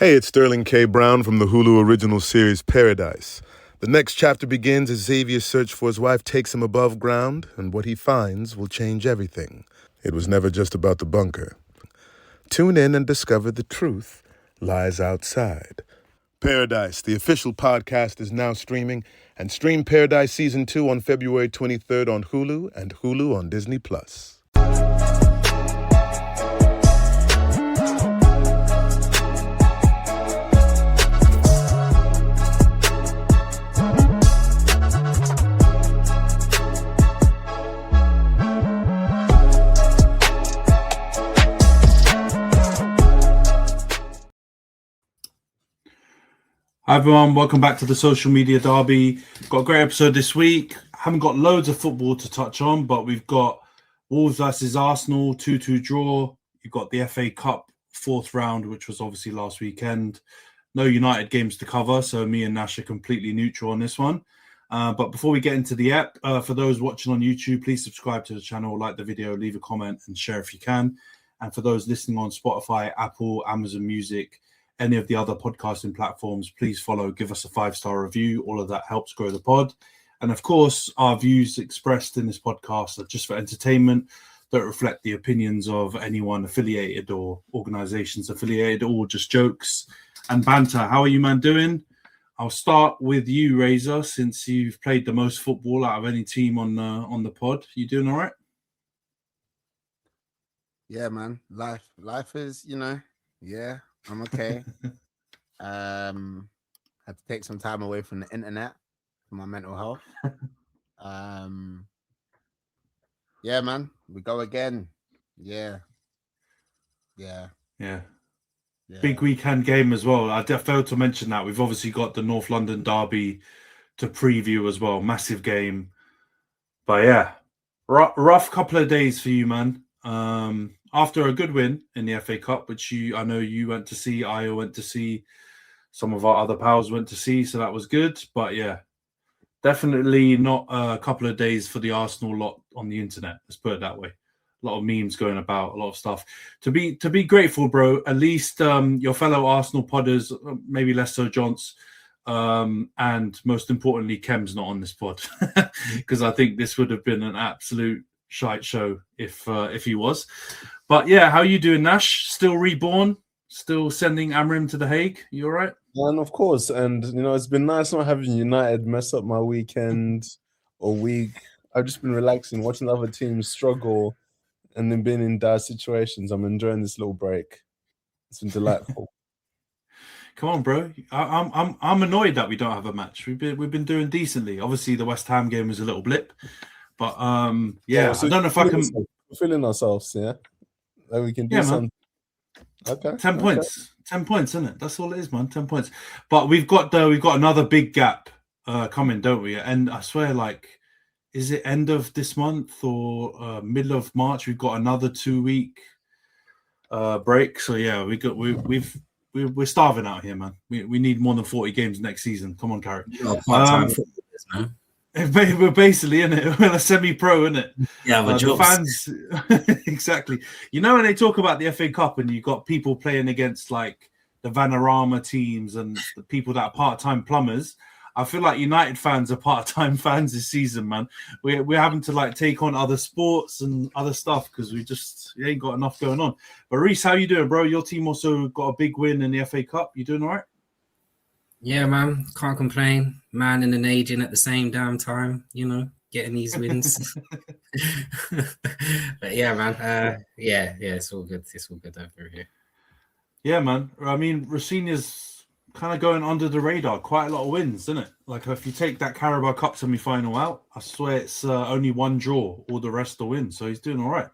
Hey, it's Sterling K. Brown from the Hulu original series Paradise. The next chapter begins as Xavier's search for his wife takes him above ground, and what he finds will change everything. It was never just about the bunker. Tune in and discover the truth lies outside. Paradise, the official podcast, is now streaming, and stream Paradise Season 2 on February 23rd on Hulu and Hulu on Disney+. Hi everyone, welcome back to the Social Media Derby. Got a great episode this week. Haven't got loads of football to touch on, but we've got Wolves versus Arsenal, 2-2 draw. You've got the FA Cup fourth round, which was obviously last weekend. No United games to cover, so me and Nash are completely neutral on this one. But before we get into the app, for those watching on YouTube, please subscribe to the channel, like the video, leave a comment and share if you can. And for those listening on Spotify, Apple, Amazon Music, any of the other podcasting platforms, please follow, give us a 5-star review. All of that helps grow the pod. And of course, our views expressed in this podcast are just for entertainment, don't reflect the opinions of anyone affiliated or organizations affiliated, all just jokes and banter. How are you, man, doing? I'll start with you, Razor, since you've played the most football out of any team on the pod. You doing all right? Yeah, man. Life is, yeah. I'm okay. Had to take some time away from the internet for my mental health. Yeah, man. We go again. Yeah. Big weekend game as well. I failed to mention that. We've obviously got the North London derby to preview as well. Massive game. But yeah, rough couple of days for you, man. After a good win in the FA Cup, which I know you went to see, I went to see, some of our other pals went to see, so that was good. But yeah, definitely not a couple of days for the Arsenal lot on the internet. Let's put it that way. A lot of memes going about, a lot of stuff. To be grateful, bro. At least your fellow Arsenal podders, maybe less so Johns, and most importantly, Kem's not on this pod because I think this would have been an absolute shite show if he was. But yeah, how you doing, Nash? Still reborn? Still sending Amrim to The Hague? You all right? And of course, and it's been nice not having United mess up my weekend or week. I've just been relaxing, watching other teams struggle, and then being in dire situations. I'm enjoying this little break. It's been delightful. Come on, bro. I'm annoyed that we don't have a match. We've been doing decently. Obviously, the West Ham game was a little blip, but yeah, so I don't know if I can. We're feeling ourselves, yeah. That we can do something. Okay. 10 points. 10 points, isn't it? That's all it is, man. 10 points. But we've got another big gap coming, don't we? And I swear, is it end of this month or middle of March? We've got another 2-week break. So yeah, we're starving out here, man. We need more than 40 games next season. Come on, Carrick. Man. We're basically in it. We're a semi-pro, isn't it? Yeah, the fans exactly. When they talk about the FA Cup and you've got people playing against the Vanarama teams and the people that are part-time plumbers, I feel like United fans are part-time fans this season, man. We're having to take on other sports and other stuff because we ain't got enough going on. But Rhys, how you doing, bro? Your team also got a big win in the FA Cup. You doing all right? Yeah, man. Can't complain. Man and an agent at the same damn time, getting these wins. But yeah, man. Yeah, it's all good. It's all good over here. Yeah, man. I mean, Rosinia's kind of going under the radar. Quite a lot of wins, isn't it? If you take that Carabao Cup semi-final out, I swear it's only one draw. All the rest are wins. So he's doing all right.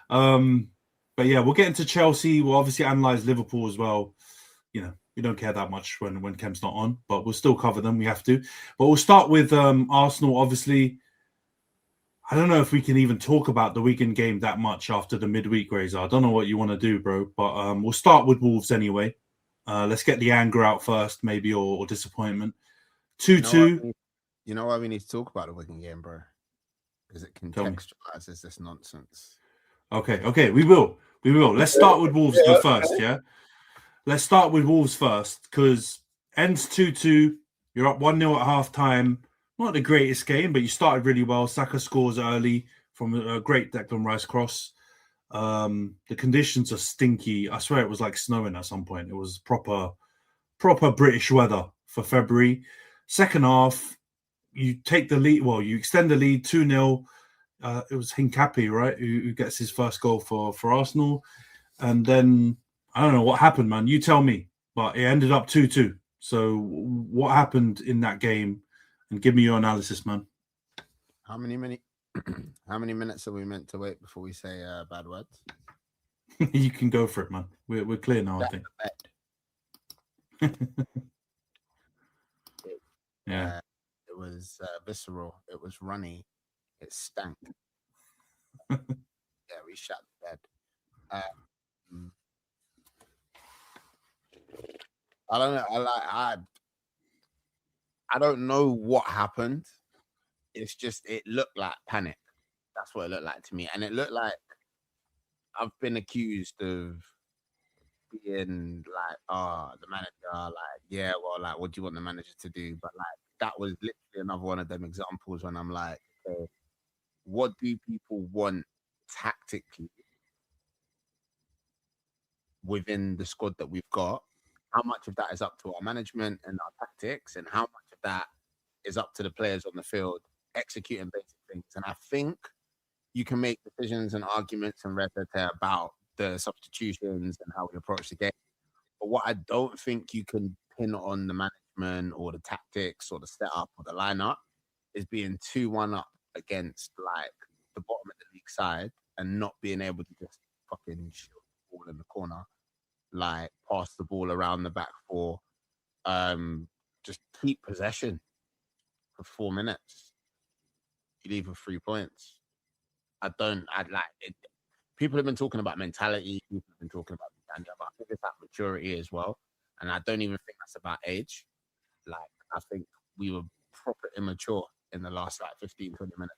But yeah, we'll get into Chelsea. We'll obviously analyse Liverpool as well. We don't care that much when Kem's not on, but we'll still cover them. We have to. But we'll start with Arsenal, obviously. I don't know if we can even talk about the weekend game that much after the midweek, Razor. I don't know what you want to do, bro. But we'll start with Wolves anyway. Let's get the anger out first, maybe, or disappointment. 2-2. You know why we need to talk about the weekend game, bro? Because it contextualizes this nonsense. Okay, we will. Let's start with Wolves first, yeah? let's start with Wolves first, because ends 2-2. You're up 1-0 at half-time. Not the greatest game, but you started really well. Saka scores early from a great Declan Rice cross. The conditions are stinky. I swear it was like snowing at some point. It was proper British weather for February. Second half, you take the lead. Well, you extend the lead 2-0. It was Hincapi, right, who gets his first goal for Arsenal. And then, I don't know what happened, man. You tell me. But it ended up 2-2. So what happened in that game? And give me your analysis, man. How many minutes are we meant to wait before we say bad words? You can go for it, man. We're clear now, I think. Yeah. It was visceral. It was runny. It stank. Yeah, we shut the bed. I don't know. I don't know what happened. It's just, it looked like panic. That's what it looked like to me. And it looked like I've been accused of being like, the manager, like, yeah, well, like, what do you want the manager to do? But like, that was literally another one of them examples when I'm like, okay, what do people want tactically within the squad that we've got? How much of that is up to our management and our tactics, and how much of that is up to the players on the field executing basic things? And I think you can make decisions and arguments and rhetoric about the substitutions and how we approach the game. But what I don't think you can pin on the management or the tactics or the setup or the lineup is being 2-1 up against like the bottom of the league side and not being able to just fucking shield the ball in the corner, like pass the ball around the back four, just keep possession for 4 minutes. You leave with 3 points. I'd like it. People have been talking about mentality. People have been talking about the but I think it's that maturity as well. And I don't even think that's about age. Like, I think we were proper immature in the last like 15, 20 minutes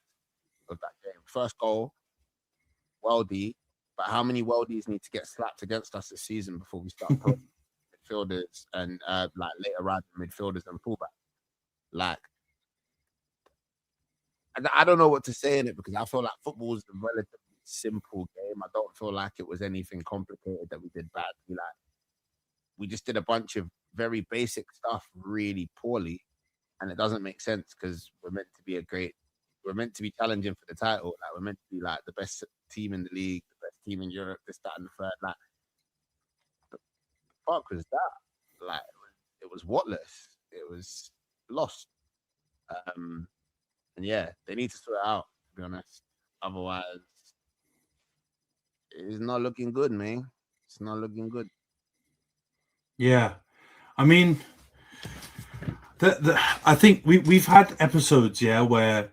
of that game. First goal, Weldy. But how many Weldies need to get slapped against us this season before we start putting midfielders and like later round midfielders and fullback? Like, I don't know what to say in it because I feel like football is a relatively simple game. I don't feel like it was anything complicated that we did badly. Like, we just did a bunch of very basic stuff really poorly, and it doesn't make sense because we're meant to be challenging for the title. Like, we're meant to be like the best team in the league, the best team in Europe, this, that, and the third. Like, the fuck was that? Like, it was whatless. It was lost. And yeah, they need to sort it out, to be honest. Otherwise, it's not looking good, man. It's not looking good. Yeah. I mean, I think we've had episodes, where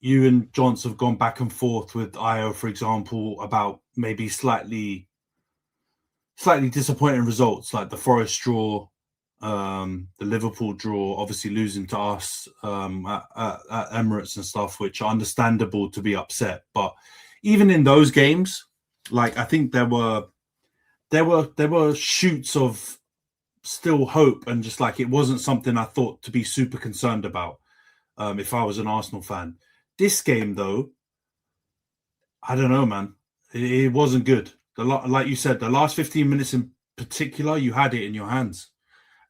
you and Johns have gone back and forth with Io, for example, about maybe slightly disappointing results, like the Forest draw, the Liverpool draw, obviously losing to us at Emirates and stuff, which are understandable to be upset. But even in those games, like, I think there were shoots of still hope, and just like, it wasn't something I thought to be super concerned about if I was an Arsenal fan. This game, though, I don't know, man. It wasn't good. Like you said, the last 15 minutes in particular, you had it in your hands.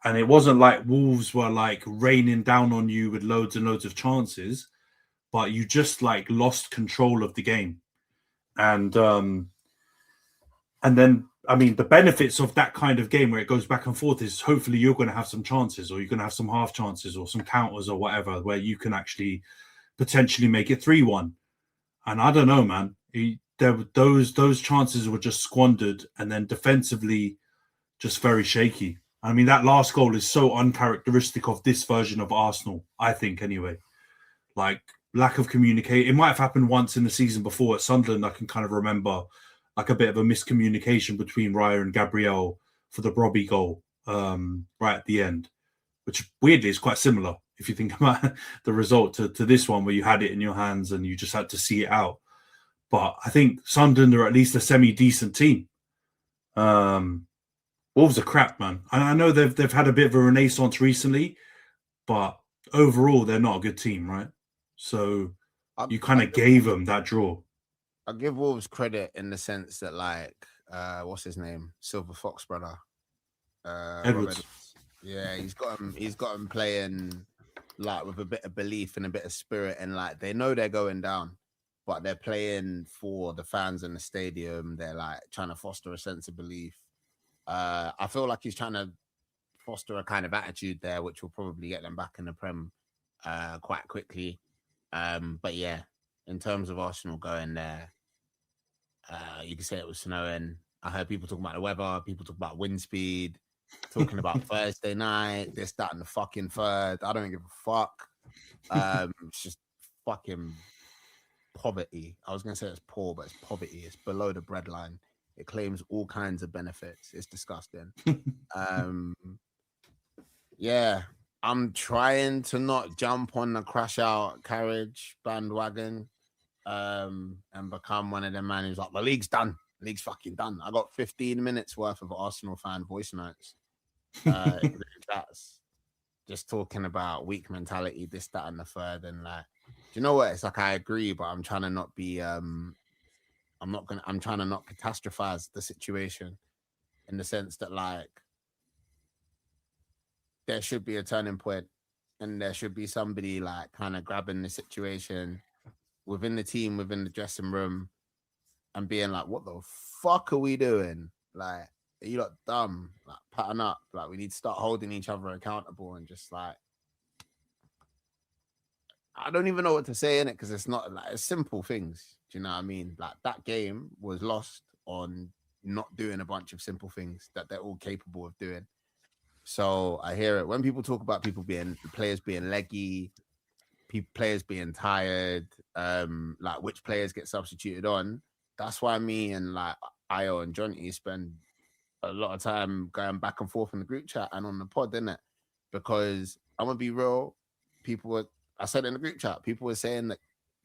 And it wasn't like Wolves were like raining down on you with loads and loads of chances, but you just like lost control of the game. And then, I mean, the benefits of that kind of game where it goes back and forth is hopefully you're going to have some chances, or you're going to have some half chances or some counters or whatever, where you can actually potentially make it 3-1. And I don't know, man. Those chances were just squandered, and then defensively just very shaky. I mean, that last goal is so uncharacteristic of this version of Arsenal, I think, anyway. Like, lack of communication. It might have happened once in the season before at Sunderland. I can kind of remember like a bit of a miscommunication between Raya and Gabriel for the Robbie goal right at the end, which weirdly is quite similar if you think about the result to this one, where you had it in your hands and you just had to see it out. But I think Sunderland are at least a semi-decent team. Wolves are crap, man. And I know they've had a bit of a renaissance recently, but overall they're not a good team, right? So you kind of gave them that draw. I give Wolves credit in the sense that, like, what's his name, Silver Fox brother, Edwards. Yeah, he's got him playing like with a bit of belief and a bit of spirit, and like they know they're going down, but they're playing for the fans in the stadium. They're like trying to foster a sense of belief. I feel like he's trying to foster a kind of attitude there, which will probably get them back in the Prem quite quickly. But yeah, in terms of Arsenal going there, you can say it was snowing. I heard people talking about the weather, people talk about wind speed, talking about Thursday night, they're starting the fucking third. I don't give a fuck. It's just fucking poverty. I was going to say it's poor, but it's poverty. It's below the breadline. It claims all kinds of benefits. It's disgusting. Yeah, I'm trying to not jump on the crash out carriage bandwagon and become one of them man who's like, the league's done. The league's fucking done. I got 15 minutes worth of Arsenal fan voice notes. That's just talking about weak mentality, this, that, and the third. And like, do you know what? It's like I agree, but I'm trying to not be I'm trying to not catastrophize the situation in the sense that like there should be a turning point and there should be somebody like kind of grabbing the situation within the team, within the dressing room and being like, what the fuck are we doing? Like, are you lot dumb? Like, pattern up. Like, we need to start holding each other accountable and just like, I don't even know what to say in it because it's not like it's simple things. Do you know what I mean? Like that game was lost on not doing a bunch of simple things that they're all capable of doing. So I hear it when people talk about players being leggy, players being tired, like which players get substituted on. That's why me and like Io and Johnny spend a lot of time going back and forth in the group chat and on the pod, isn't it? Because I'm gonna be real, I said in the group chat, people were saying that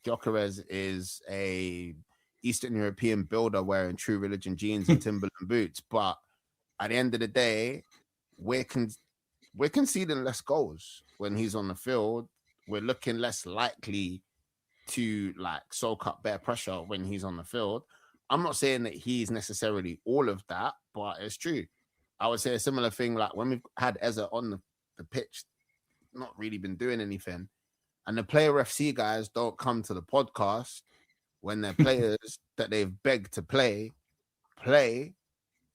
Gyökeres is a Eastern European builder wearing True Religion jeans and Timberland boots. But at the end of the day, we're conceding less goals when he's on the field. We're looking less likely to like soak up bare pressure when he's on the field. I'm not saying that he's necessarily all of that, but it's true. I would say a similar thing like when we've had Eza on the pitch, not really been doing anything. And the player FC guys don't come to the podcast when they're players that they've begged to play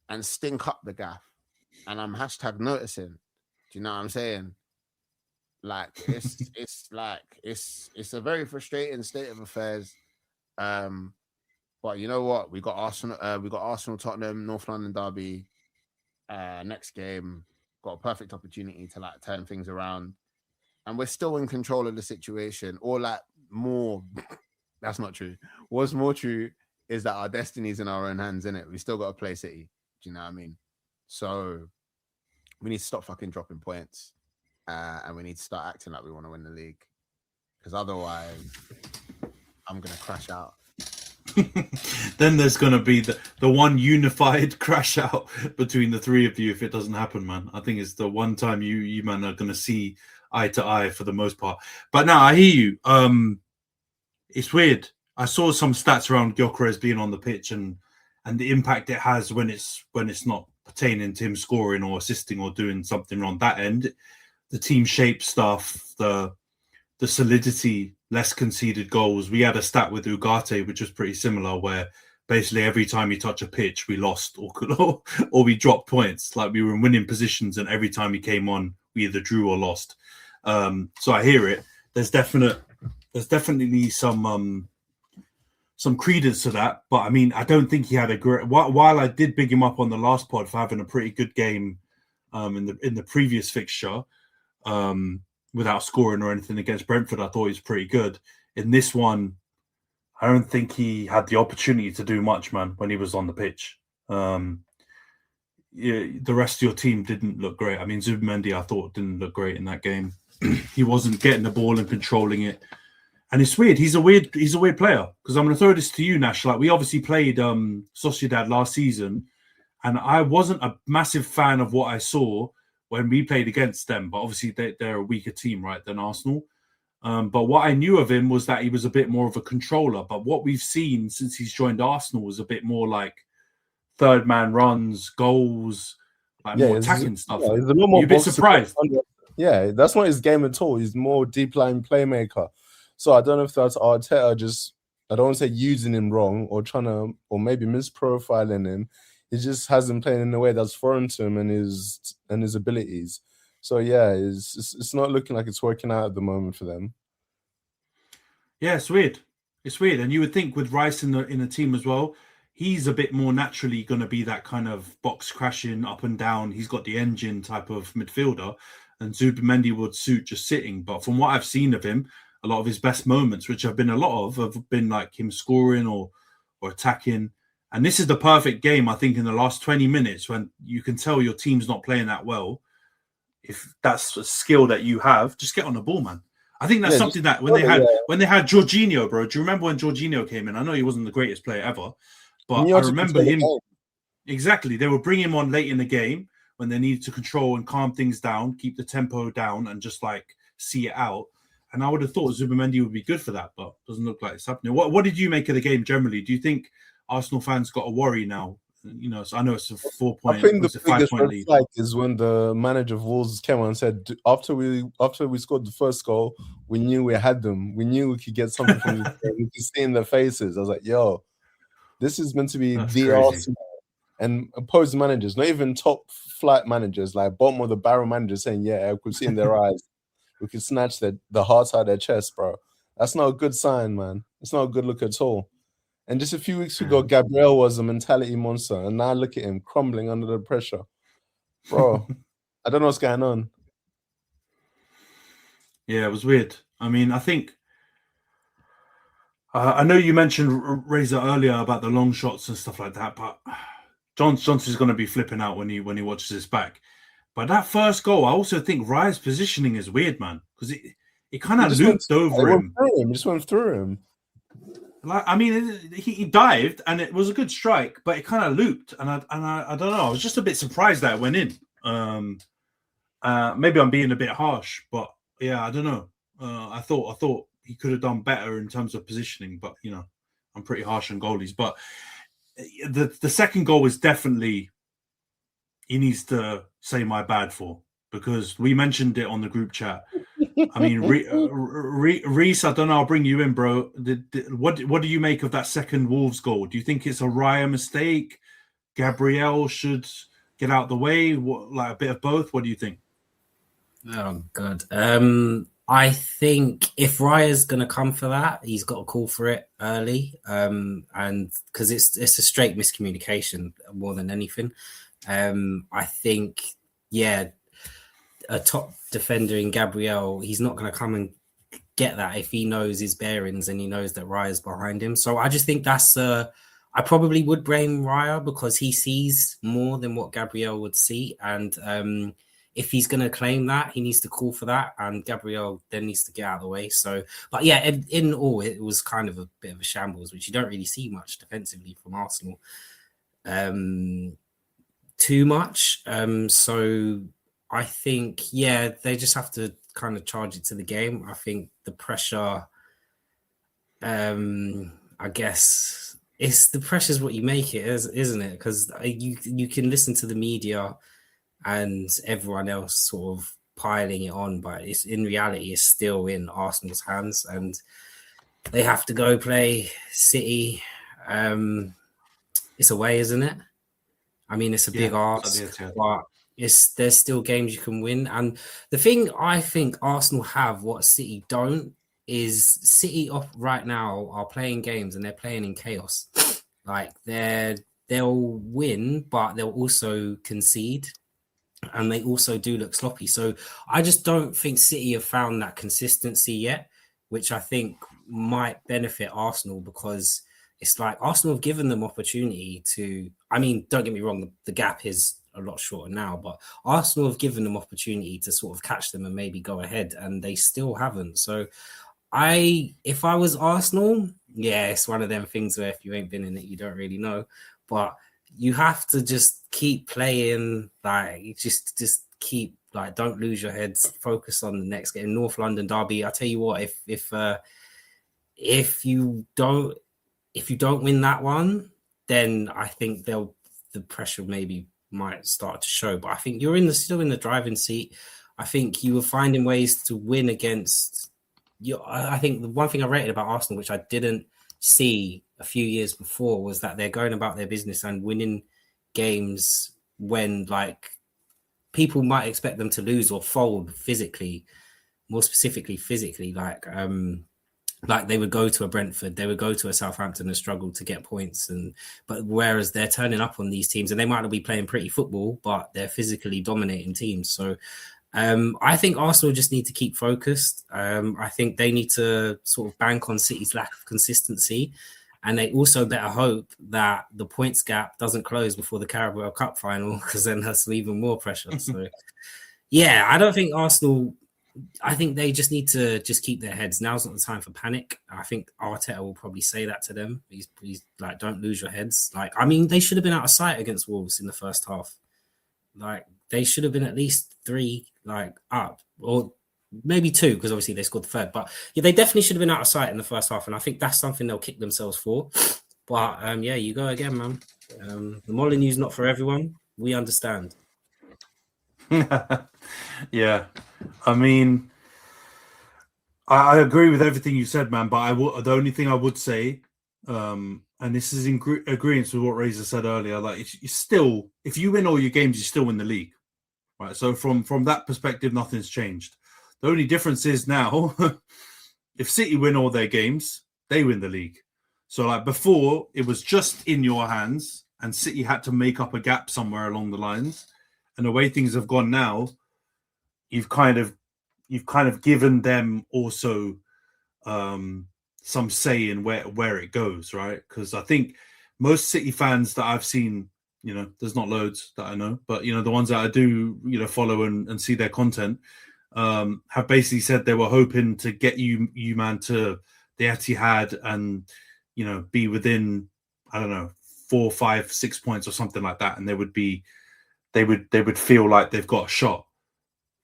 and stink up the gaff. And I'm hashtag noticing. Do you know what I'm saying? Like it's a very frustrating state of affairs. But you know what? We got Arsenal, Tottenham, North London derby. Next game, got a perfect opportunity to like turn things around. And we're still in control of the situation, or like more. That's not true. What's more true is that our destiny's in our own hands, innit? We still got to play City. Do you know what I mean? So we need to stop fucking dropping points, and we need to start acting like we want to win the league. Because otherwise, I'm gonna crash out. Then there's gonna be the one unified crash out between the three of you if it doesn't happen, man. I think it's the one time you man are gonna see eye to eye for the most part. But now I hear you. It's weird. I saw some stats around Gyökeres being on the pitch and the impact it has when it's not pertaining to him scoring or assisting or doing something on that end. The team shape stuff, the solidity, less conceded goals. We had a stat with Ugarte, which was pretty similar, where basically every time you touch a pitch, we lost or we dropped points. Like we were in winning positions, and every time he came on, we either drew or lost. So I hear it. There's definitely some credence to that. But I mean, I don't think he had a great. While I did big him up on the last pod for having a pretty good game in the previous fixture, without scoring or anything against Brentford, I thought he was pretty good. In this one, I don't think he had the opportunity to do much, man, when he was on the pitch. The rest of your team didn't look great. I mean, Zubimendi, I thought, didn't look great in that game. He wasn't getting the ball and controlling it. And it's weird. He's a weird player. Because I'm going to throw this to you, Nash. Like, we obviously played Sociedad last season, And I wasn't a massive fan of what I saw when we played against them. But obviously, they're a weaker team, right, than Arsenal. But what I knew of him was that he was a bit more of a controller. But what we've seen since he's joined Arsenal was a bit more like third man runs, goals, like more attacking stuff. Yeah, he's a lot more. You're a bit surprised. Yeah, that's not his game at all. He's more deep line playmaker. So I don't know if that's Arteta just, I don't want to say using him wrong or trying to, or maybe misprofiling him. He just hasn't played in a way that's foreign to him and his abilities. So yeah, it's not looking like it's working out at the moment for them. Yeah, it's weird. It's weird, and you would think with Rhys in the team as well, he's a bit more naturally going to be that kind of box crashing up and down. He's got the engine type of midfielder, and Zubimendi would suit just sitting. But from what I've seen of him, a lot of his best moments, which have been a lot of, have been like him scoring or attacking. And this is the perfect game, I think, in the last 20 minutes when you can tell your team's not playing that well. If that's a skill that you have, just get on the ball, man. I think that's something that when they had Jorginho, bro. Do you remember when Jorginho came in? I know he wasn't the greatest player ever, but I remember him. Exactly. They would bring him on late in the game when they needed to control and calm things down, keep the tempo down, and just like see it out. And I would have thought Zubimendi would be good for that, but doesn't look like it's happening. What did you make of the game generally? Do you think Arsenal fans got a worry now? You know, so I know it's a 4 point. I think the biggest 5 point lead flag is when the manager of Wolves came on and said, after we scored the first goal, we knew we had them. We knew we could get something from this game. We could see in their faces. I was like, yo, this is meant to be the Arsenal. And opposing managers, not even top flight managers, like bottom of the barrel managers saying, yeah, I could see in their eyes. We could snatch the heart out of their chest, bro. That's not a good sign, man. It's not a good look at all. And just a few weeks ago, Gabriel was a mentality monster. And now look at him crumbling under the pressure. Bro, I don't know what's going on. Yeah, it was weird. I mean, I think... I know you mentioned Razor earlier about the long shots and stuff like that, but Johnson's going to be flipping out when he watches this back. But that first goal, I also think Ryan's positioning is weird, man, because it kind of looped over him. It just went through him. Like, I mean, he dived and it was a good strike, but it kind of looped, and I don't know. I was just a bit surprised that it went in. Maybe I'm being a bit harsh, but yeah, I don't know. I thought he could have done better in terms of positioning, but you know, I'm pretty harsh on goalies. But the second goal is definitely he needs to say my bad for, because we mentioned it on the group chat. I mean, Rhys, I don't know. I'll bring you in, bro. What do you make of that second Wolves goal? Do you think it's a Raya mistake? Gabriel should get out the way? Like a bit of both? What do you think? Oh, God. I think if Raya's going to come for that, he's got to call for it early, and because it's a straight miscommunication more than anything. I think, yeah, a top defender in Gabriel, he's not going to come and get that if he knows his bearings and he knows that Raya's behind him. So I just think I probably would blame Raya because he sees more than what Gabriel would see. And if he's going to claim that, he needs to call for that. And Gabriel then needs to get out of the way. So, but yeah, in all, it was kind of a bit of a shambles, which you don't really see much defensively from Arsenal. Too much. So I think, yeah, they just have to kind of charge it to the game. I think the pressure, I guess, the pressure is what you make it, isn't it? Because you can listen to the media and everyone else sort of piling it on, but in reality, it's still in Arsenal's hands, and they have to go play City. It's away, isn't it? I mean, it's a big ask, but there's still games you can win. And the thing I think Arsenal have, what City don't, is City right now are playing games and they're playing in chaos. Like they'll win, but they'll also concede, and they also do look sloppy. So I just don't think City have found that consistency yet, which I think might benefit Arsenal, because it's like Arsenal have given them opportunity to, I mean, don't get me wrong, the gap is a lot shorter now, but Arsenal have given them opportunity to sort of catch them and maybe go ahead, and they still haven't. So if I was Arsenal, yeah, it's one of them things where if you ain't been in it, you don't really know. But you have to just keep playing, like just keep, like, don't lose your heads, focus on the next game. North London derby, I tell you what, if you don't win that one, then I think the pressure maybe might start to show. But I think you're still in the driving seat. I think you were finding ways to win against you. I think the one thing I rated about Arsenal, which I didn't see a few years before, was that they're going about their business and winning games when, like, people might expect them to lose or fold physically, more specifically physically, like they would go to a Brentford, they would go to a Southampton and struggle to get points. But whereas they're turning up on these teams, and they might not be playing pretty football, but they're physically dominating teams. So I think Arsenal just need to keep focused. I think they need to sort of bank on City's lack of consistency. And they also better hope that the points gap doesn't close before the Carabao Cup final, because then that's even more pressure. So, yeah, I don't think Arsenal... I think they just need to just keep their heads. Now's not the time for panic. I think Arteta will probably say that to them. He's like, don't lose your heads. Like, I mean, they should have been out of sight against Wolves in the first half. Like, they should have been at least 3, like, up, or maybe 2, because obviously they scored the third. But yeah, they definitely should have been out of sight in the first half, and I think that's something they'll kick themselves for. But yeah, you go again, man. The Molineux's not for everyone. We understand. Yeah, I mean, I agree with everything you said, man. But the only thing I would say, and this is in agreement with what Razor said earlier, like, it's still, if you win all your games, you still win the league, right? So from that perspective, nothing's changed. The only difference is now, if City win all their games, they win the league. So, like, before, it was just in your hands, and City had to make up a gap somewhere along the lines. And the way things have gone now, you've kind of given them also some say in where it goes, right? Because I think most City fans that I've seen, there's not loads that I know, but the ones that I do, follow and see their content, have basically said they were hoping to get you man to the Etihad and be within, I don't know, 4, 5, 6 points or something like that, and they would feel like they've got a shot.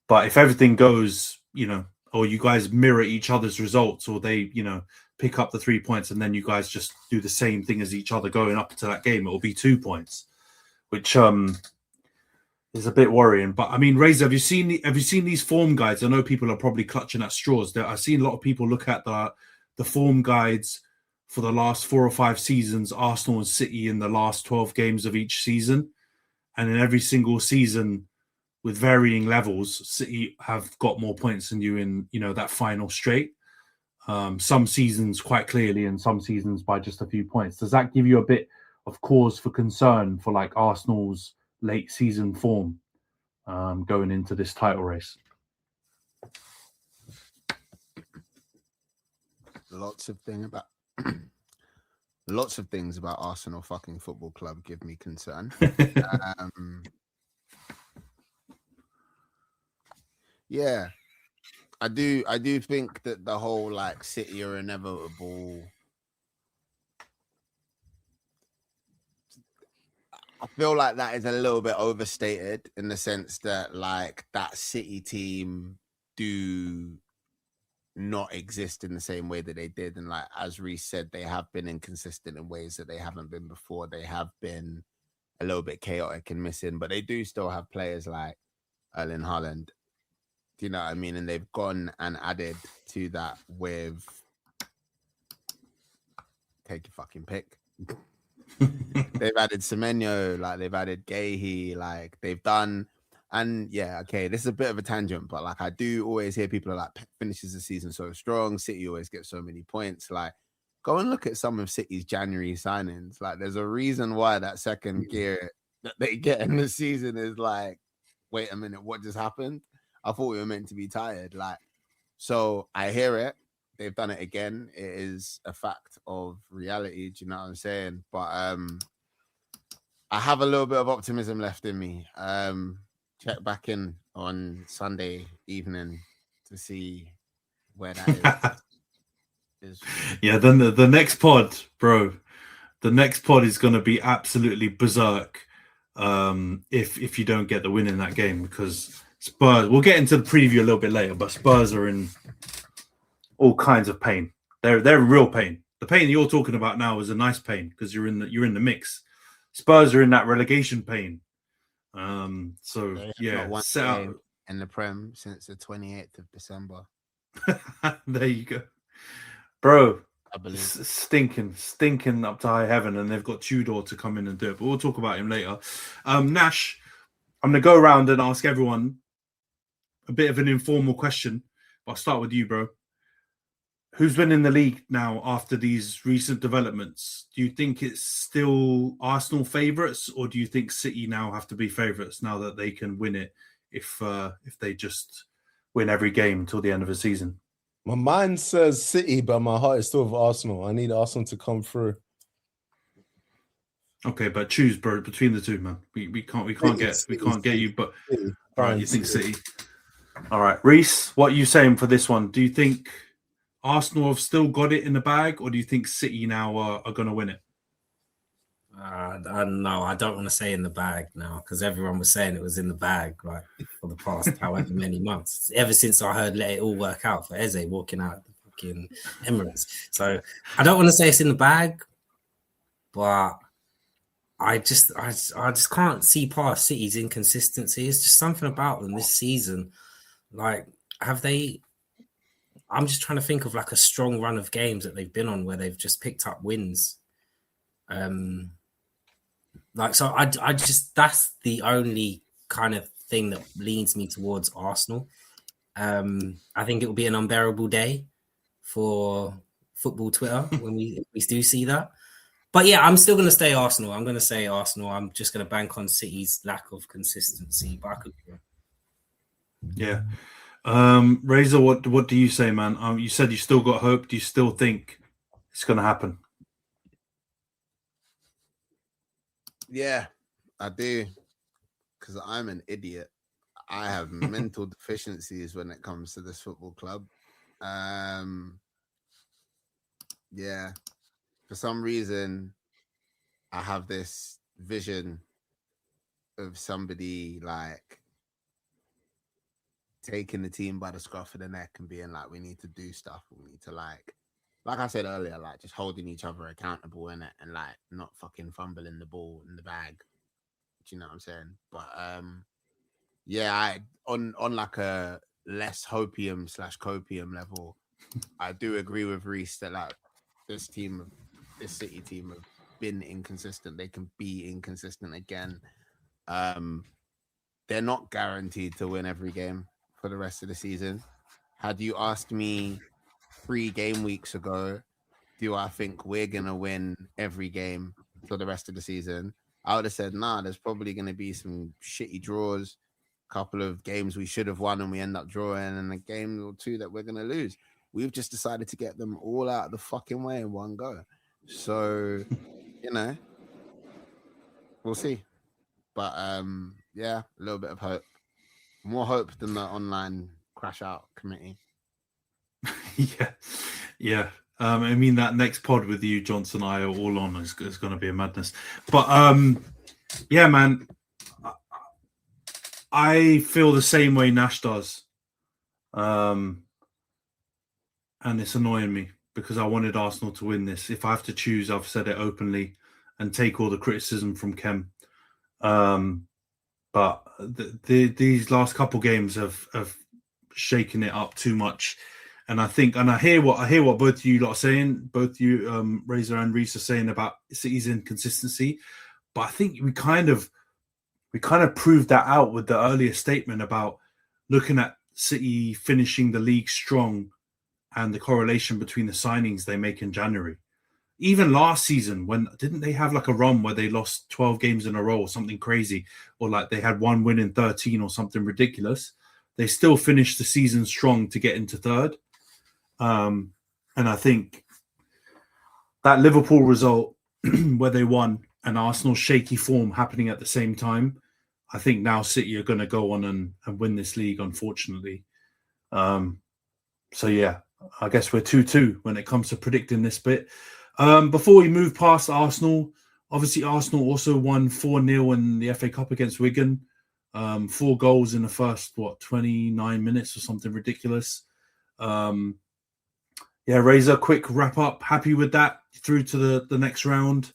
But if everything goes, or you guys mirror each other's results, or they, pick up the 3 points, and then you guys just do the same thing as each other going up into that game, it will be 2 points, which is a bit worrying. But I mean, Razor, have you seen these form guides? I know people are probably clutching at straws. I've seen a lot of people look at the form guides for the last 4 or 5 seasons, Arsenal and City in the last 12 games of each season. And in every single season, with varying levels, City have got more points than you in, that final straight. Some seasons quite clearly, and some seasons by just a few points. Does that give you a bit of cause for concern for, like, Arsenal's late season form going into this title race? Lots of things about Arsenal fucking football club give me concern. Yeah, I do think that the whole, like, City are inevitable. I feel like that is a little bit overstated, in the sense that, like, that City team do not exist in the same way that they did. And, like, as Rhys said, they have been inconsistent in ways that they haven't been before. They have been a little bit chaotic and missing, but they do still have players like Erling Haaland. Do you know what I mean? And they've gone and added to that with, take your fucking pick. They've added Semenyo, like, they've added Gahey, like, they've done. And yeah, okay, this is a bit of a tangent, but, like, I do always hear people are like, Pep finishes the season so strong, City always get so many points. Like, go and look at some of City's January signings. Like, there's a reason why that second gear that they get in the season is like, wait a minute, what just happened? I thought we were meant to be tired. Like, so I hear it. They've done it again. It is a fact of reality. Do you know what I'm saying? But I have a little bit of optimism left in me. Check back in on Sunday evening to see where that is. Yeah, then the next pod, bro. the next pod is going to be absolutely berserk if you don't get the win in that game, because Spurs, we'll get into the preview a little bit later, but Spurs are in all kinds of pain. They're in real pain. The pain you're talking about now is a nice pain because you're in the mix. Spurs are in that relegation pain. So yeah, one set out game in the Prem since the 28th of December. There you go, bro. I believe stinking up to high heaven, and they've got Tudor to come in and do it. But we'll talk about him later. Nash, I'm gonna go around and ask everyone a bit of an informal question. But I'll start with you, bro. Who's winning the league now after these recent developments? Do you think it's still Arsenal favourites, or do you think City now have to be favourites now that they can win it if they just win every game until the end of the season? My mind says City, but my heart is still with Arsenal. I need Arsenal to come through. Okay, but choose, bro, between the two, man. We can't get you, but City. all right, you think City. All right, Rhys, what are you saying for this one? Do you think Arsenal have still got it in the bag, or do you think City now are going to win it? No, I don't want to say in the bag now, because everyone was saying it was in the bag like for the past however many months. Ever since I heard "Let it all work out" for Eze walking out of the fucking Emirates. So I don't want to say it's in the bag, but I just can't see past City's inconsistency. It's just something about them this season. Like, have they? I'm just trying to think of like a strong run of games that they've been on where they've just picked up wins. So I just, that's the only kind of thing that leans me towards Arsenal. I think it will be an unbearable day for football Twitter when we do see that. But yeah, I'm still going to stay Arsenal. I'm going to say Arsenal. I'm just going to bank on City's lack of consistency. But I could. Yeah. Razor, what do you say, man? You said you still got hope. Do you still think it's going to happen? Yeah, I do, because I'm an idiot. I have mental deficiencies when it comes to this football club. Yeah, for some reason, I have this vision of somebody like taking the team by the scruff of the neck and being like, we need to do stuff. We need to like I said earlier, like just holding each other accountable in it and like not fucking fumbling the ball in the bag. Do you know what I'm saying? But yeah, I on like a less hopium / copium level, I do agree with Rhys that like this City team have been inconsistent. They can be inconsistent again. They're not guaranteed to win every game for the rest of the season. Had you asked me 3 game weeks ago, do I think we're going to win every game for the rest of the season? I would have said, nah, there's probably going to be some shitty draws, a couple of games we should have won and we end up drawing, and a game or two that we're going to lose. We've just decided to get them all out of the fucking way in one go. So, you know, we'll see. But, yeah, a little bit of hope. More hope than the online crash out committee. Yeah. I mean, that next pod with you, Johnson, and I are all on is going to be a madness. But yeah, man, I feel the same way Nash does, and it's annoying me because I wanted Arsenal to win this. If I have to choose, I've said it openly and take all the criticism from Kem. But these last couple games have shaken it up too much. And I think, and I hear what both of you lot are saying, both you, Razor and Rhys, are saying about City's inconsistency. But I think we kind of proved that out with the earlier statement about looking at City finishing the league strong and the correlation between the signings they make in January. Even last season, when didn't they have like a run where they lost 12 games in a row or something crazy, or like they had 1 win in 13 or something ridiculous? They still finished the season strong to get into third. And I think that Liverpool result where they won and Arsenal's shaky form happening at the same time, I think now City are going to go on and win this league, unfortunately. So, yeah, I guess we're 2-2 when it comes to predicting this bit. Before we move past Arsenal, obviously Arsenal also won 4-0 in the FA Cup against Wigan. 4 goals in the first 29 minutes or something ridiculous. Razor, quick wrap up. Happy with that? Through to the next round.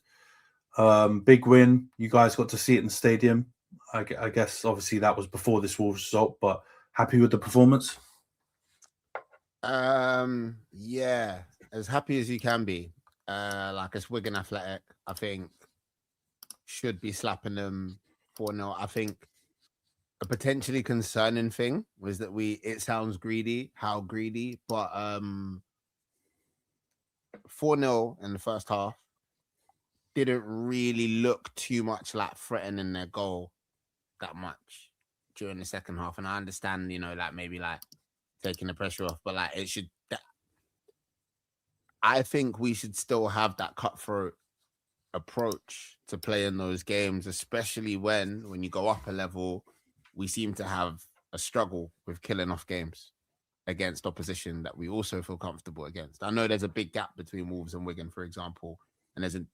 Big win. You guys got to see it in the stadium. I guess obviously that was before this Wolves result, but happy with the performance? Yeah, as happy as you can be. Like it's Wigan Athletic, I think should be slapping them 4-0. I think a potentially concerning thing was that it sounds greedy, how greedy, but 4-0 in the first half didn't really look too much like threatening their goal that much during the second half. And I understand, like maybe like taking the pressure off, but like I think we should still have that cutthroat approach to playing those games, especially when you go up a level, we seem to have a struggle with killing off games against opposition that we also feel comfortable against. I know there's a big gap between Wolves and Wigan, for example, and there's an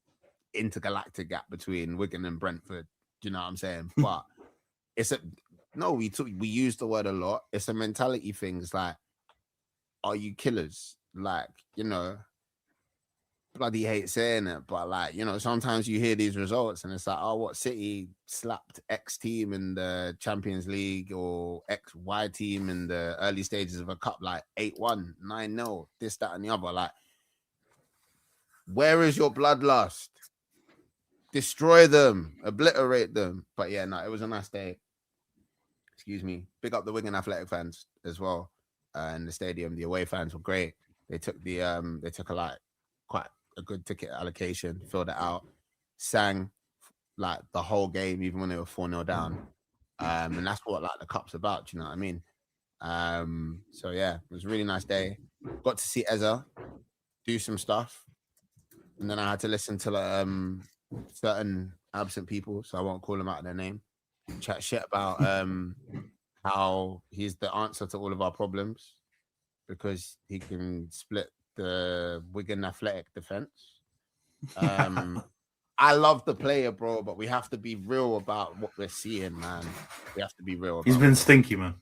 intergalactic gap between Wigan and Brentford. Do you know what I'm saying? But we use the word a lot. It's a mentality thing. It's like, are you killers? Like, bloody hate saying it, but like, sometimes you hear these results and it's like, oh, what, City slapped X team in the Champions League or XY team in the early stages of a cup, like 8-1, 9-0, this, that, and the other. Like, where is your bloodlust? Destroy them, obliterate them. But yeah, no, it was a nice day. Excuse me. Big up the Wigan Athletic fans as well. In the stadium, the away fans were great. They took quite a good ticket allocation, filled it out, sang like the whole game, even when they were 4-0 down. And that's what like the cup's about, you know what I mean? So yeah, it was a really nice day. Got to see Eza do some stuff. And then I had to listen to certain absent people, so I won't call them out their name, chat shit about how he's the answer to all of our problems because he can split the Wigan Athletic defense. I love the player, bro, but we have to be real about what we're seeing, man. We have to be real. He's been stinky, man.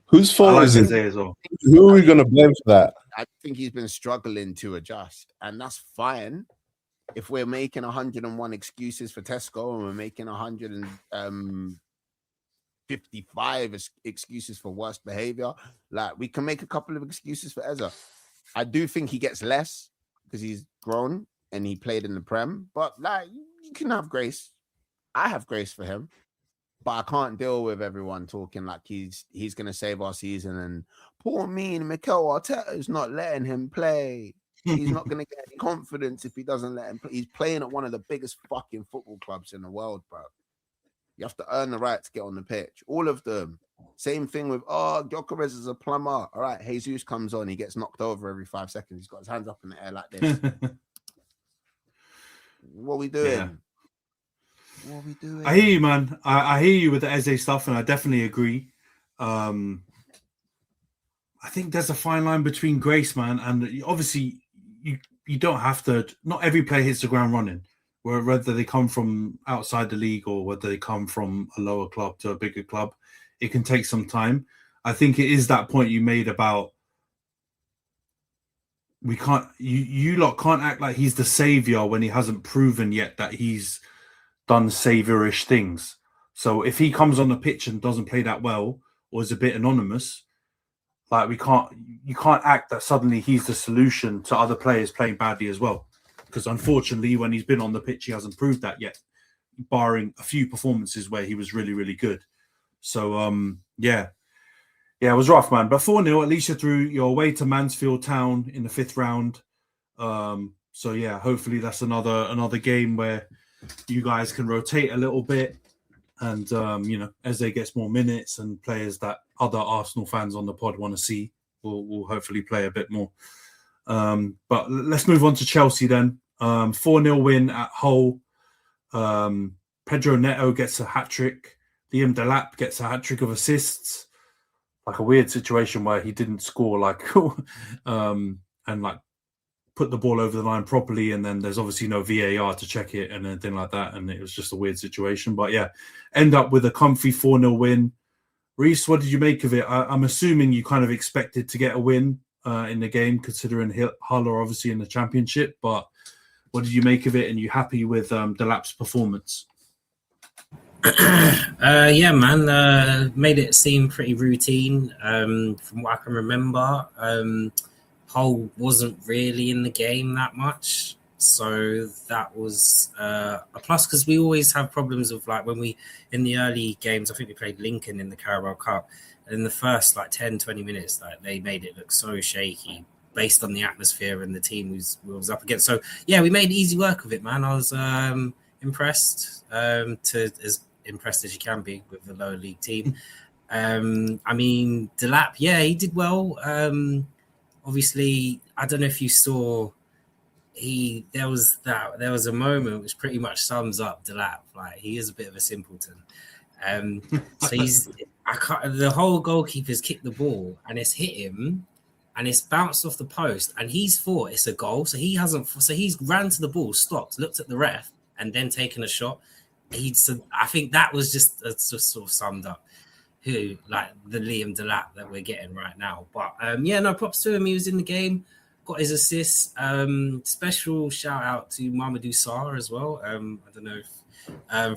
Whose fault is it? As well. Who are we going to blame for that? I think he's been struggling to adjust, and that's fine. If we're making 101 excuses for Tesco and we're making 155 excuses for worst behavior, like we can make a couple of excuses for Eza. I do think he gets less because he's grown and he played in the Prem, but like you can have grace. I have grace for him, but I can't deal with everyone talking like he's going to save our season and poor me, Mikel Arteta is not letting him play. He's not going to get any confidence if he doesn't let him play. He's playing at one of the biggest fucking football clubs in the world, bro. You have to earn the right to get on the pitch. All of them. Same thing with, Gyökeres is a plumber. All right, Jesus comes on. He gets knocked over every 5 seconds. He's got his hands up in the air like this. What are we doing? Yeah. What are we doing? I hear you, man. I hear you with the Eze stuff, and I definitely agree. I think there's a fine line between grace, man, and obviously you don't have to. Not every player hits the ground running. Whether they come from outside the league or whether they come from a lower club to a bigger club, it can take some time. I think it is that point you made about we can't. You lot can't act like he's the savior when he hasn't proven yet that he's done saviorish things. So if he comes on the pitch and doesn't play that well or is a bit anonymous, like you can't act that suddenly he's the solution to other players playing badly as well. Because unfortunately, when he's been on the pitch, he hasn't proved that yet, barring a few performances where he was really, really good. So, yeah, it was rough, man. But 4-0, at least you're through. You're away to Mansfield Town in the 5th round. So, yeah, hopefully that's another game where you guys can rotate a little bit. And, as they get more minutes and players that other Arsenal fans on the pod want to see, will hopefully play a bit more. But let's move on to Chelsea then. 4-0 win at Hull. Pedro Neto gets a hat-trick. Liam Delap gets a hat-trick of assists. Like a weird situation where he didn't score and put the ball over the line properly, and then there's obviously no VAR to check it and anything like that, and it was just a weird situation. But yeah, end up with a comfy 4-0 win. Rhys, what did you make of it? I'm assuming you kind of expected to get a win in the game, considering Hull are obviously in the Championship, but what did you make of it? And you happy with Delap's performance? Yeah, man. Made it seem pretty routine. From what I can remember, Hull wasn't really in the game that much, so that was a plus, because we always have problems with, like, when we in the early games. I think we played Lincoln in the Carabao Cup, and in the first 10-20 minutes, they made it look so shaky based on the atmosphere and the team we was up against. So yeah, we made easy work of it, man. I was impressed, as impressed as you can be with the lower league team. I mean, Delap, yeah, he did well. Obviously, I don't know if you saw, there was a moment which pretty much sums up Delap. Like, he is a bit of a simpleton. So the whole goalkeeper's kicked the ball and it's hit him and it's bounced off the post and he's thought it's a goal. So he's ran to the ball, stopped, looked at the ref, and then taken a shot. I think that was just sort of summed up the Liam Delap that we're getting right now. But yeah, no, props to him. He was in the game, got his assists. Special shout out to Mamadou Sarr as well. I don't know if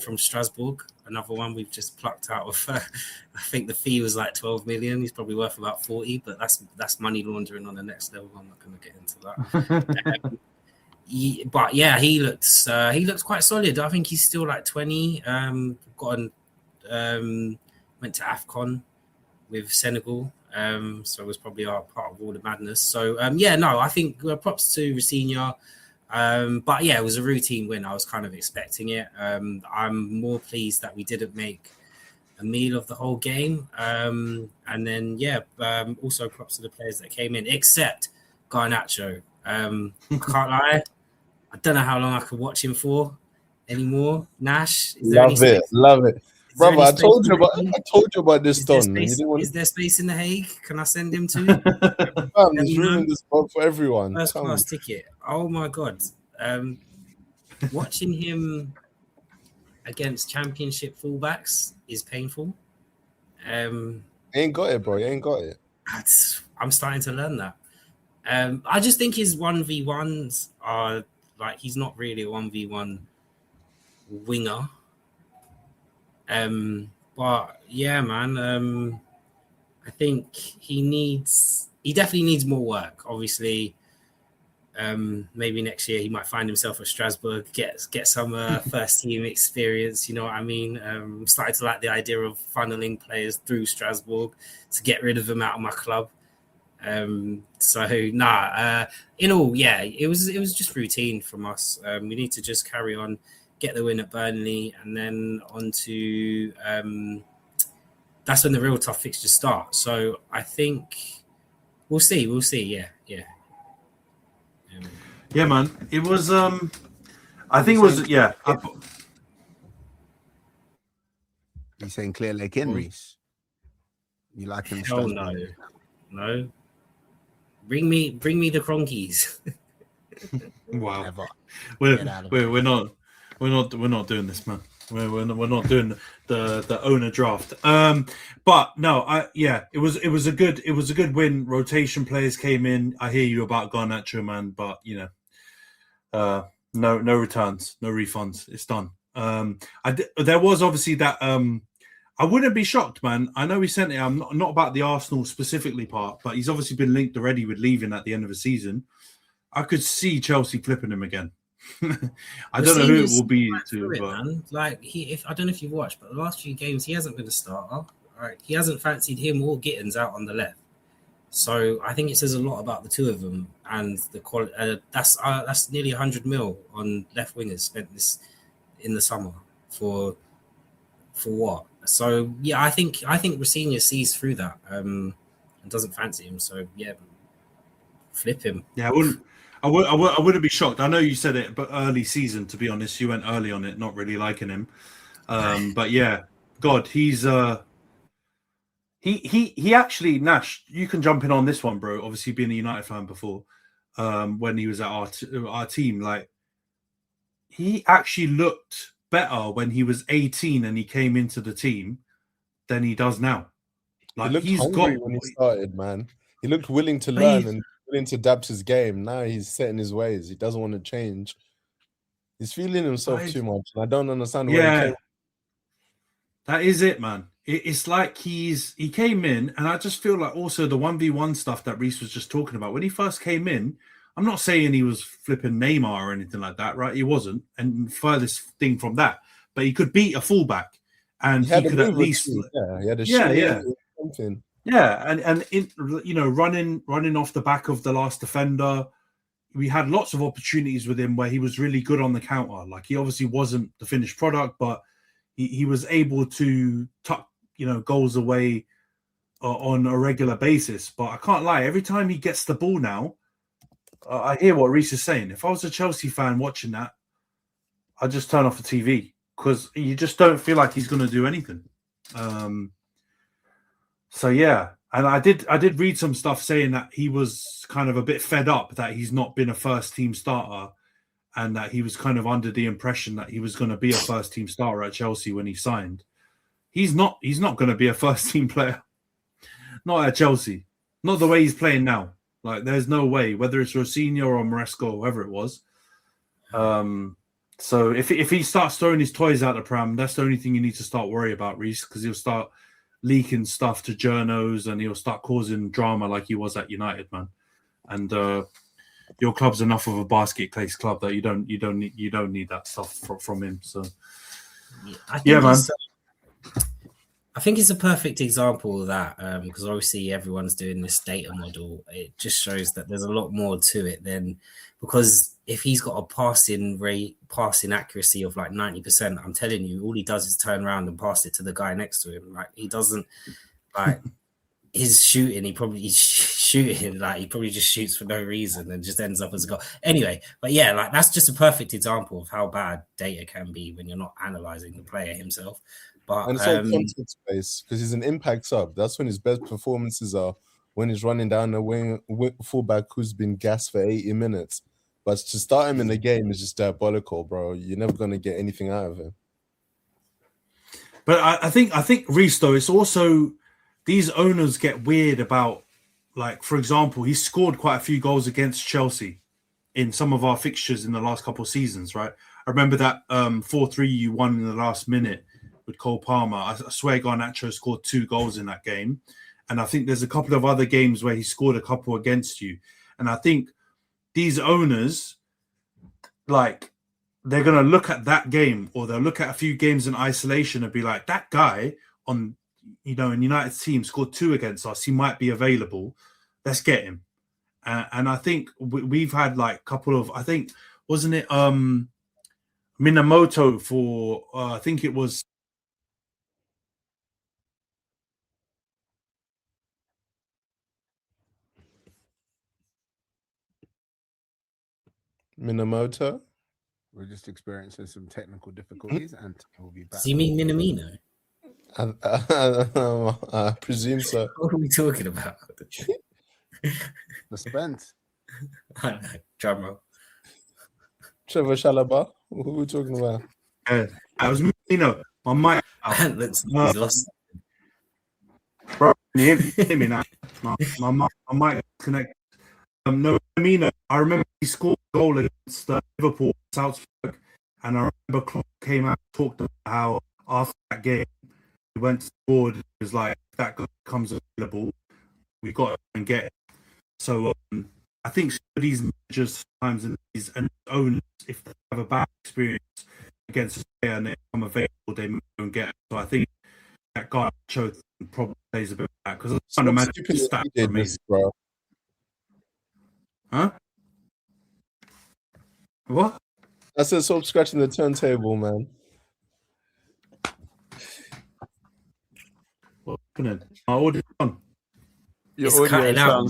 from Strasbourg, another one we've just plucked out of. I think the fee was like 12 million. He's probably worth about 40, but that's money laundering on the next level. I'm not going to get into that. But yeah, he looks quite solid. I think he's still like 20. Went to AFCON with Senegal, so it was probably part of all the madness. So yeah, no, I think props to Rosignol. But yeah, it was a routine win. I was kind of expecting it. I'm more pleased that we didn't make a meal of the whole game. And then yeah, also props to the players that came in, except Garnacho. Can't lie, I don't know how long I could watch him for anymore. Nash, love it. Brother, I told you about this, Don. Is there space in The Hague? Can I send him to? There's room in this spot for everyone. First class ticket. Oh my god. Watching him against Championship fullbacks is painful. Ain't got it, bro. You ain't got it. I'm starting to learn that. I just think his 1v1s are like, he's not really a 1v1 winger. But yeah, man, I think he definitely needs more work. Obviously, maybe next year he might find himself at Strasbourg, get some first team experience. You know what I mean? I'm starting to like the idea of funneling players through Strasbourg to get rid of them out of my club. In all, yeah, it was just routine from us. We need to just carry on, get the win at Burnley, and then on to that's when the real tough fixtures start. So I think we'll see. Yeah, man. It was I think it was You saying Clear Lake in, Rhys? You like him? Hell no. Bring me the Cronkies. Wow. Never. We're not doing this, man. We're not doing the owner draft. But no, it was a good win. Rotation players came in. I hear you about Garnacho, man, but you know, no returns, no refunds. It's done. There was obviously that. I wouldn't be shocked, man. I know he sent it. I'm not about the Arsenal specifically part, but he's obviously been linked already with leaving at the end of the season. I could see Chelsea flipping him again. I don't know who it will be man. Like I don't know if you've watched, but the last few games he hasn't been a starter. Right, he hasn't fancied him or Gittins out on the left. So I think it says a lot about the two of them and the quality. That's nearly 100 mil on left wingers spent this in the summer for what? So yeah, I think Rosignol sees through that and doesn't fancy him. So yeah, flip him. Yeah, I wouldn't be shocked. I know you said it, but early season, to be honest, you went early on it, not really liking him. But yeah, God, he's he actually, Nash, you can jump in on this one, bro. Obviously, being a United fan before, when he was at our team. Like, he actually looked better when he was 18 and he came into the team than he does now. Like, he looked hungry when he started, man. He looked willing to learn and willing to adapt his game. Now he's set in his ways. He doesn't want to change. He's feeling himself too much. And I don't understand where he came. That is it, man. It's like he came in, and I just feel like also the 1v1 stuff that Rhys was just talking about. When he first came in, I'm not saying he was flipping Neymar or anything like that, right? He wasn't. And furthest thing from that. But he could beat a fullback. And he could at least... he had a something. Yeah, and running off the back of the last defender, we had lots of opportunities with him where he was really good on the counter. Like, he obviously wasn't the finished product, but he was able to tuck, goals away on a regular basis. But I can't lie, every time he gets the ball now, I hear what Rhys is saying. If I was a Chelsea fan watching that, I'd just turn off the TV because you just don't feel like he's going to do anything. So yeah, and I did read some stuff saying that he was kind of a bit fed up that he's not been a first team starter, and that he was kind of under the impression that he was going to be a first team starter at Chelsea when he signed. He's not going to be a first team player, not at Chelsea, not the way he's playing now. Like, there's no way, whether it's Rosinha or Maresco or whoever it was. So if he starts throwing his toys out the pram, that's the only thing you need to start worrying about, Rhys, because he'll start leaking stuff to journos and he'll start causing drama like he was at United, man. And your club's enough of a basket case club that you don't need that stuff from him. So man. I think it's a perfect example of that, because obviously everyone's doing this data model. It just shows that there's a lot more to it than, because if he's got a passing accuracy of like 90%, I'm telling you, all he does is turn around and pass it to the guy next to him. Like, he doesn't, like, his shooting, he probably just shoots for no reason and just ends up as a goal. Anyway, but yeah, like, that's just a perfect example of how bad data can be when you're not analysing the player himself. But, and so context space, because he's an impact sub. That's when his best performances are, when he's running down a wing fullback who's been gassed for 80 minutes. But to start him in the game is just diabolical, bro. You're never going to get anything out of him. But I think Rhys, though, it's also, these owners get weird about, like, for example, he scored quite a few goals against Chelsea in some of our fixtures in the last couple of seasons, right? I remember that 4-3 you won in the last minute with Cole Palmer. I swear Garnacho scored 2 goals in that game. And I think there's a couple of other games where he scored a couple against you. And I think these owners, like, they're going to look at that game, or they'll look at a few games in isolation and be like, that guy on, in United's team scored 2 against us. He might be available. Let's get him. And I think we've had like a couple of, I think, wasn't it Minamoto for, I think it was, Minamoto? We're just experiencing some technical difficulties, and we'll be back. Do you mean Minamino? I presume so. What are we talking about? The Spence. I don't know. Drum roll. Trevor Chalobah? Who are we talking about? I was, my mic. Looks like he's lost. Bro, can you hear me now? My mic connected. No, I remember he scored a goal against Liverpool, Salzburg, and I remember Klopp came out and talked about how after that game he went to the board and was like, if that guy comes available, we've got to and get it. So I think these managers sometimes and these owners, if they have a bad experience against a player and they come available, they don't get it. So I think that guy probably plays a bit back, because I'm trying to imagine the stat for me. Bro. Huh? What? I said stop scratching the turntable, man. What's happening? My audio on. Your audio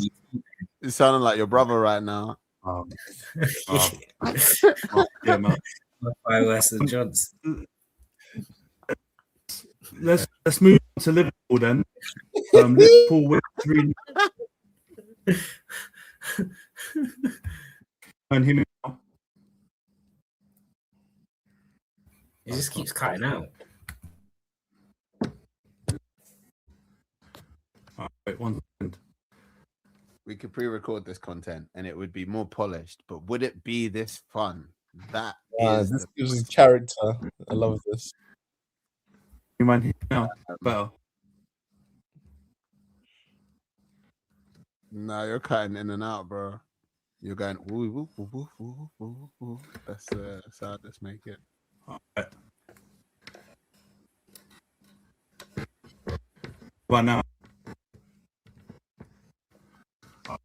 it's sounding like your brother right now. Yeah, man. By Weston Johnson. Let's move on to Liverpool then. Liverpool win 3. And him now. It just keeps cutting out. Wait, 1 second. We could pre-record this content and it would be more polished, but would it be this fun? That is This the gives his question. character. I love this. You mind him now? Better. No, you're cutting in and out, bro. You're going woo, woo, woo, woo, woo, woo. That's how let's make it. Right. Right now.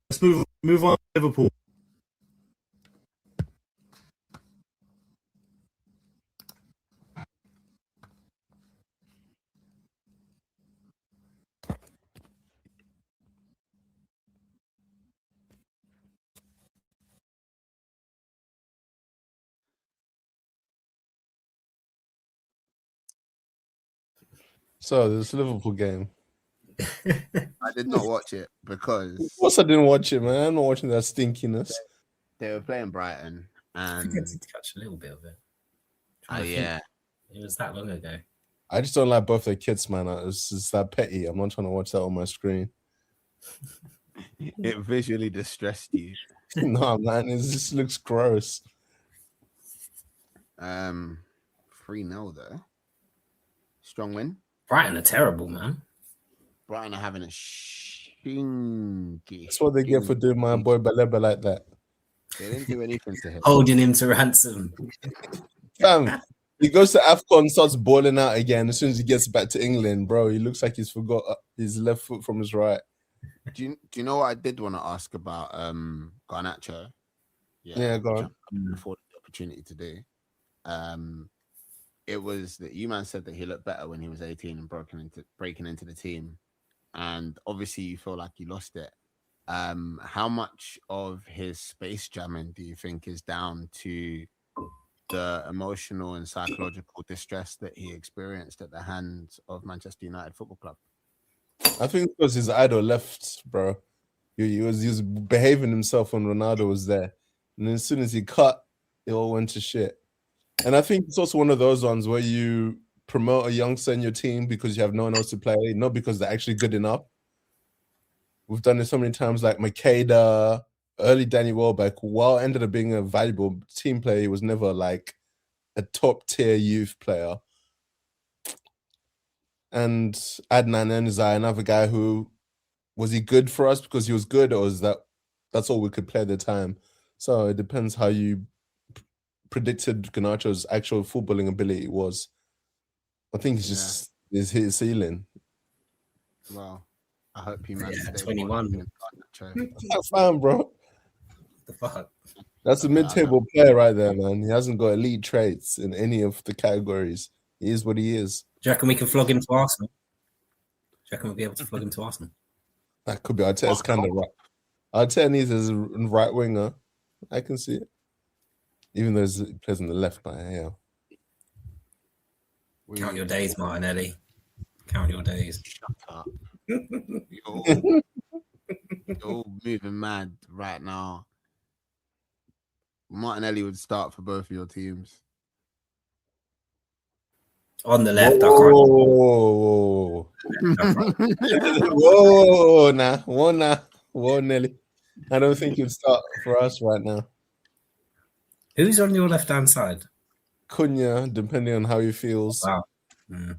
Let's move on to Liverpool. So this Liverpool game. I did not watch it Of because course, I didn't watch it, man. I'm not watching that stinkiness. they were playing Brighton, I think and I did catch a little bit of it. yeah, It was that long ago. I just don't like both their kits, man. It's just that petty. I'm not trying to watch that on my screen. it visually distressed you. No, man, it just looks gross. 3-0 though. Strong win. Brighton are terrible, man. Brighton are having a shinky. That's what they get for doing my boy Baleba like that. They didn't do anything to him. Holding him to ransom. Fam, he goes to AFCON, starts balling out again. As soon as he gets back to England, bro, he looks like he's forgot his left foot from his right. Do you know what I did want to ask about Garnacho? Yeah, go on. Before the opportunity to do. It was that you man said that he looked better when he was 18 and breaking into the team, and obviously you feel like he lost it. How much of his space jamming do you think is down to the emotional and psychological distress that he experienced at the hands of Manchester United Football Club? I think because his idol left, bro. He was behaving himself when Ronaldo was there, and then as soon as he cut, it all went to shit. And I think it's also one of those ones where you promote a youngster in your team because you have no one else to play, not because they're actually good enough. We've done it so many times, like Makeda, early Danny Welbeck. While ended up being a valuable team player, he was never like a top tier youth player. And Adnan Enzai, another guy who was he good for us because he was good, or is that's all we could play at the time? So it depends how you predicted Garnacho's actual footballing ability was. I think it's just is his ceiling. Well, I hope he managed 21. That's fine, bro. The fuck? That's a mid-table player right there, man. He hasn't got elite traits in any of the categories. He is what he is. Do you reckon we can flog him to Arsenal? Do you reckon we'll be able to flog him to Arsenal? That could be. Arteta's kind of right. Arteta needs as a right winger. I can see it. Even though he plays on the left, but yeah. Count your days, Martinelli. Count your days. Shut up. You're moving mad right now. Martinelli would start for both of your teams. On the left, Whoa, whoa, Nelly. I don't think you'd start for us right now. Who's on your left-hand side? Cunha, depending on how he feels. Wow. Mm.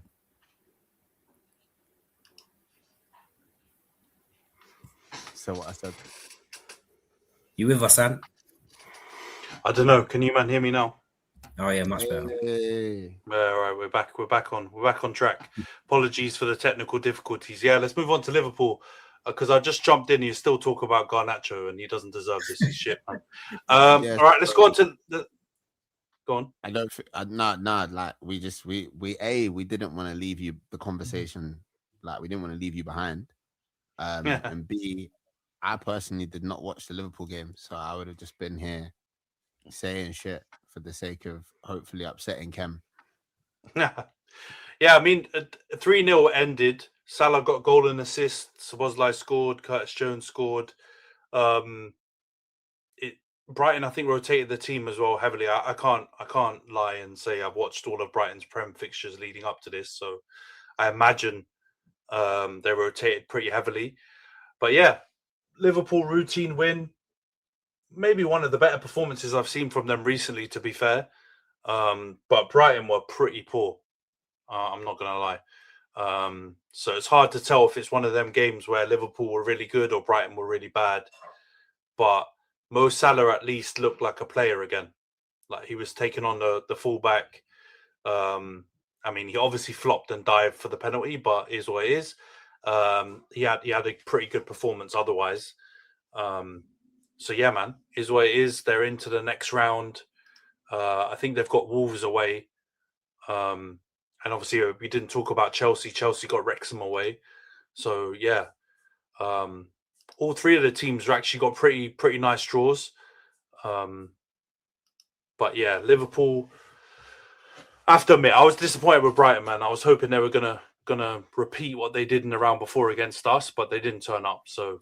So what I said. You with us, Ant? I don't know. Can you man hear me now? Oh yeah, much better. Hey. All right, we're back. We're back on track. Apologies for the technical difficulties. Yeah, let's move on to Liverpool because I just jumped in. You still talk about Garnacho, and he doesn't deserve this. He's shit, man. All right, let's go on to the. Go on. I don't. Like we didn't want to leave you the conversation. Like we didn't want to leave you behind. And B, I personally did not watch the Liverpool game, so I would have just been here saying shit for the sake of hopefully upsetting Kem. Yeah, I mean, 3-0 ended. Salah got goal and assist. Szoboszlai scored. Curtis Jones scored. Brighton, I think, rotated the team as well heavily. I can't lie and say I've watched all of Brighton's Prem fixtures leading up to this, so I imagine they rotated pretty heavily. But yeah, Liverpool routine win. Maybe one of the better performances I've seen from them recently, to be fair. But Brighton were pretty poor. I'm not going to lie. So it's hard to tell if it's one of them games where Liverpool were really good or Brighton were really bad. But Mo Salah at least looked like a player again. Like he was taking on the fullback. I mean, he obviously flopped and dived for the penalty, but is what it is. He had a pretty good performance otherwise. So yeah, man, is what it is. They're into the next round. I think they've got Wolves away. And obviously we didn't talk about Chelsea. Chelsea got Wrexham away. So yeah. All three of the teams actually got pretty nice draws. But yeah, Liverpool. I have to admit, I was disappointed with Brighton, man. I was hoping they were gonna repeat what they did in the round before against us, but they didn't turn up. So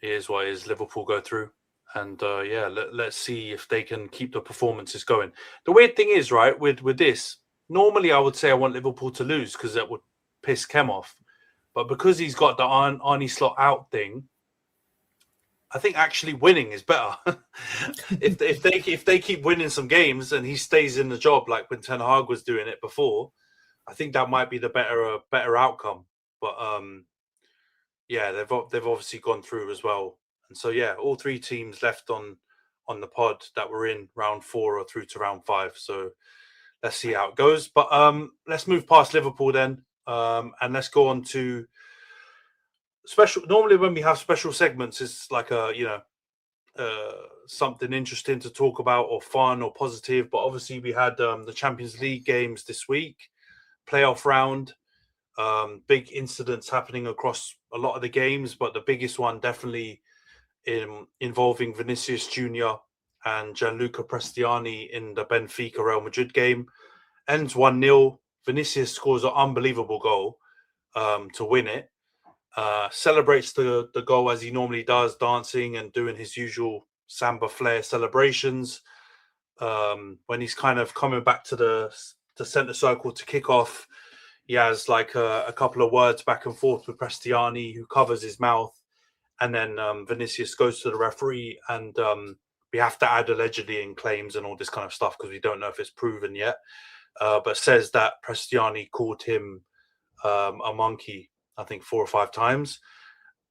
it is what it is. Liverpool go through, and let's see if they can keep the performances going. The weird thing is, right, with this, normally I would say I want Liverpool to lose because that would piss Kem off. But because he's got the Arnie slot out thing, I think actually winning is better. if they keep winning some games and he stays in the job like when Ten Hag was doing it before, I think that might be the better outcome. But yeah, they've obviously gone through as well, and so yeah, all three teams left on the pod that were in round 4 or through to round 5. So let's see how it goes. But let's move past Liverpool then. And let's go on to special. Normally, when we have special segments, it's like something interesting to talk about, or fun, or positive. But obviously, we had the Champions League games this week, playoff round. Big incidents happening across a lot of the games, but the biggest one definitely involving Vinicius Junior and Gianluca Prestiani in the Benfica Real Madrid game. Ends 1-0. Vinicius scores an unbelievable goal to win it. Celebrates the goal as he normally does, dancing and doing his usual samba flair celebrations. When he's kind of coming back to the centre circle to kick off, he has like a couple of words back and forth with Prestiani, who covers his mouth. And then Vinicius goes to the referee, and we have to add allegedly in claims and all this kind of stuff because we don't know if it's proven yet. But says that Prestiani called him a monkey, I think 4 or 5 times.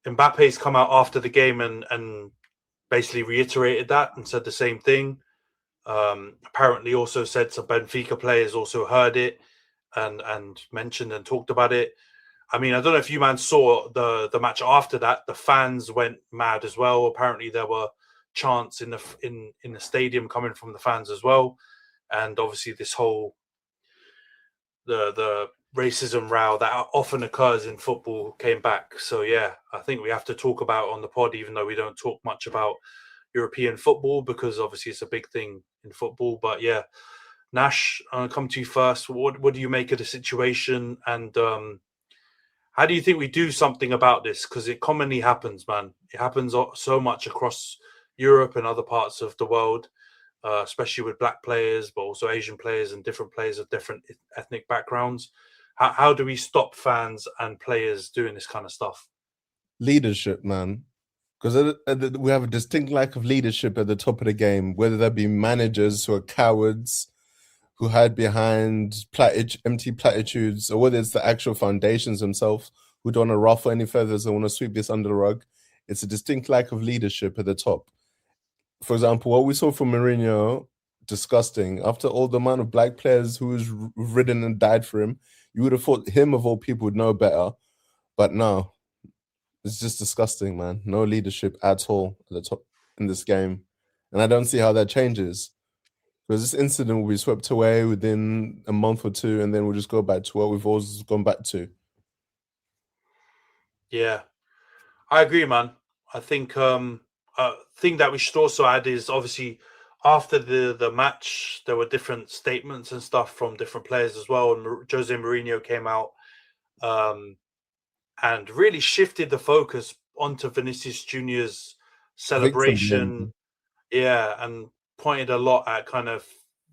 Mbappe's come out after the game and basically reiterated that and said the same thing. Apparently also said some Benfica players also heard it and mentioned and talked about it. I mean, I don't know if you man saw the match after that. The fans went mad as well. Apparently there were chants in the stadium coming from the fans as well. And obviously this whole the racism row that often occurs in football came back. So yeah, I think we have to talk about on the pod, even though we don't talk much about European football because obviously it's a big thing in football. But yeah, Nash, I'll come to you first. What do you make of the situation, and how do you think we do something about this? Because it commonly happens, man. It happens so much across Europe and other parts of the world. Especially with black players, but also Asian players and different players of different ethnic backgrounds. How do we stop fans and players doing this kind of stuff? Leadership, man. Because we have a distinct lack of leadership at the top of the game, whether that be managers who are cowards, who hide behind empty platitudes, or whether it's the actual foundations themselves who don't want to ruffle any feathers and want to sweep this under the rug. It's a distinct lack of leadership at the top. For example, what we saw from Mourinho, disgusting. After all the amount of black players who's ridden and died for him, you would have thought him of all people would know better. But no, it's just disgusting, man. No leadership at all at the top in this game. And I don't see how that changes. Because this incident will be swept away within a month or two, and then we'll just go back to what we've always gone back to. Yeah, I agree, man. I think thing that we should also add is obviously after the match, there were different statements and stuff from different players as well. And Jose Mourinho came out and really shifted the focus onto Vinicius Junior's celebration. Yeah, and pointed a lot at kind of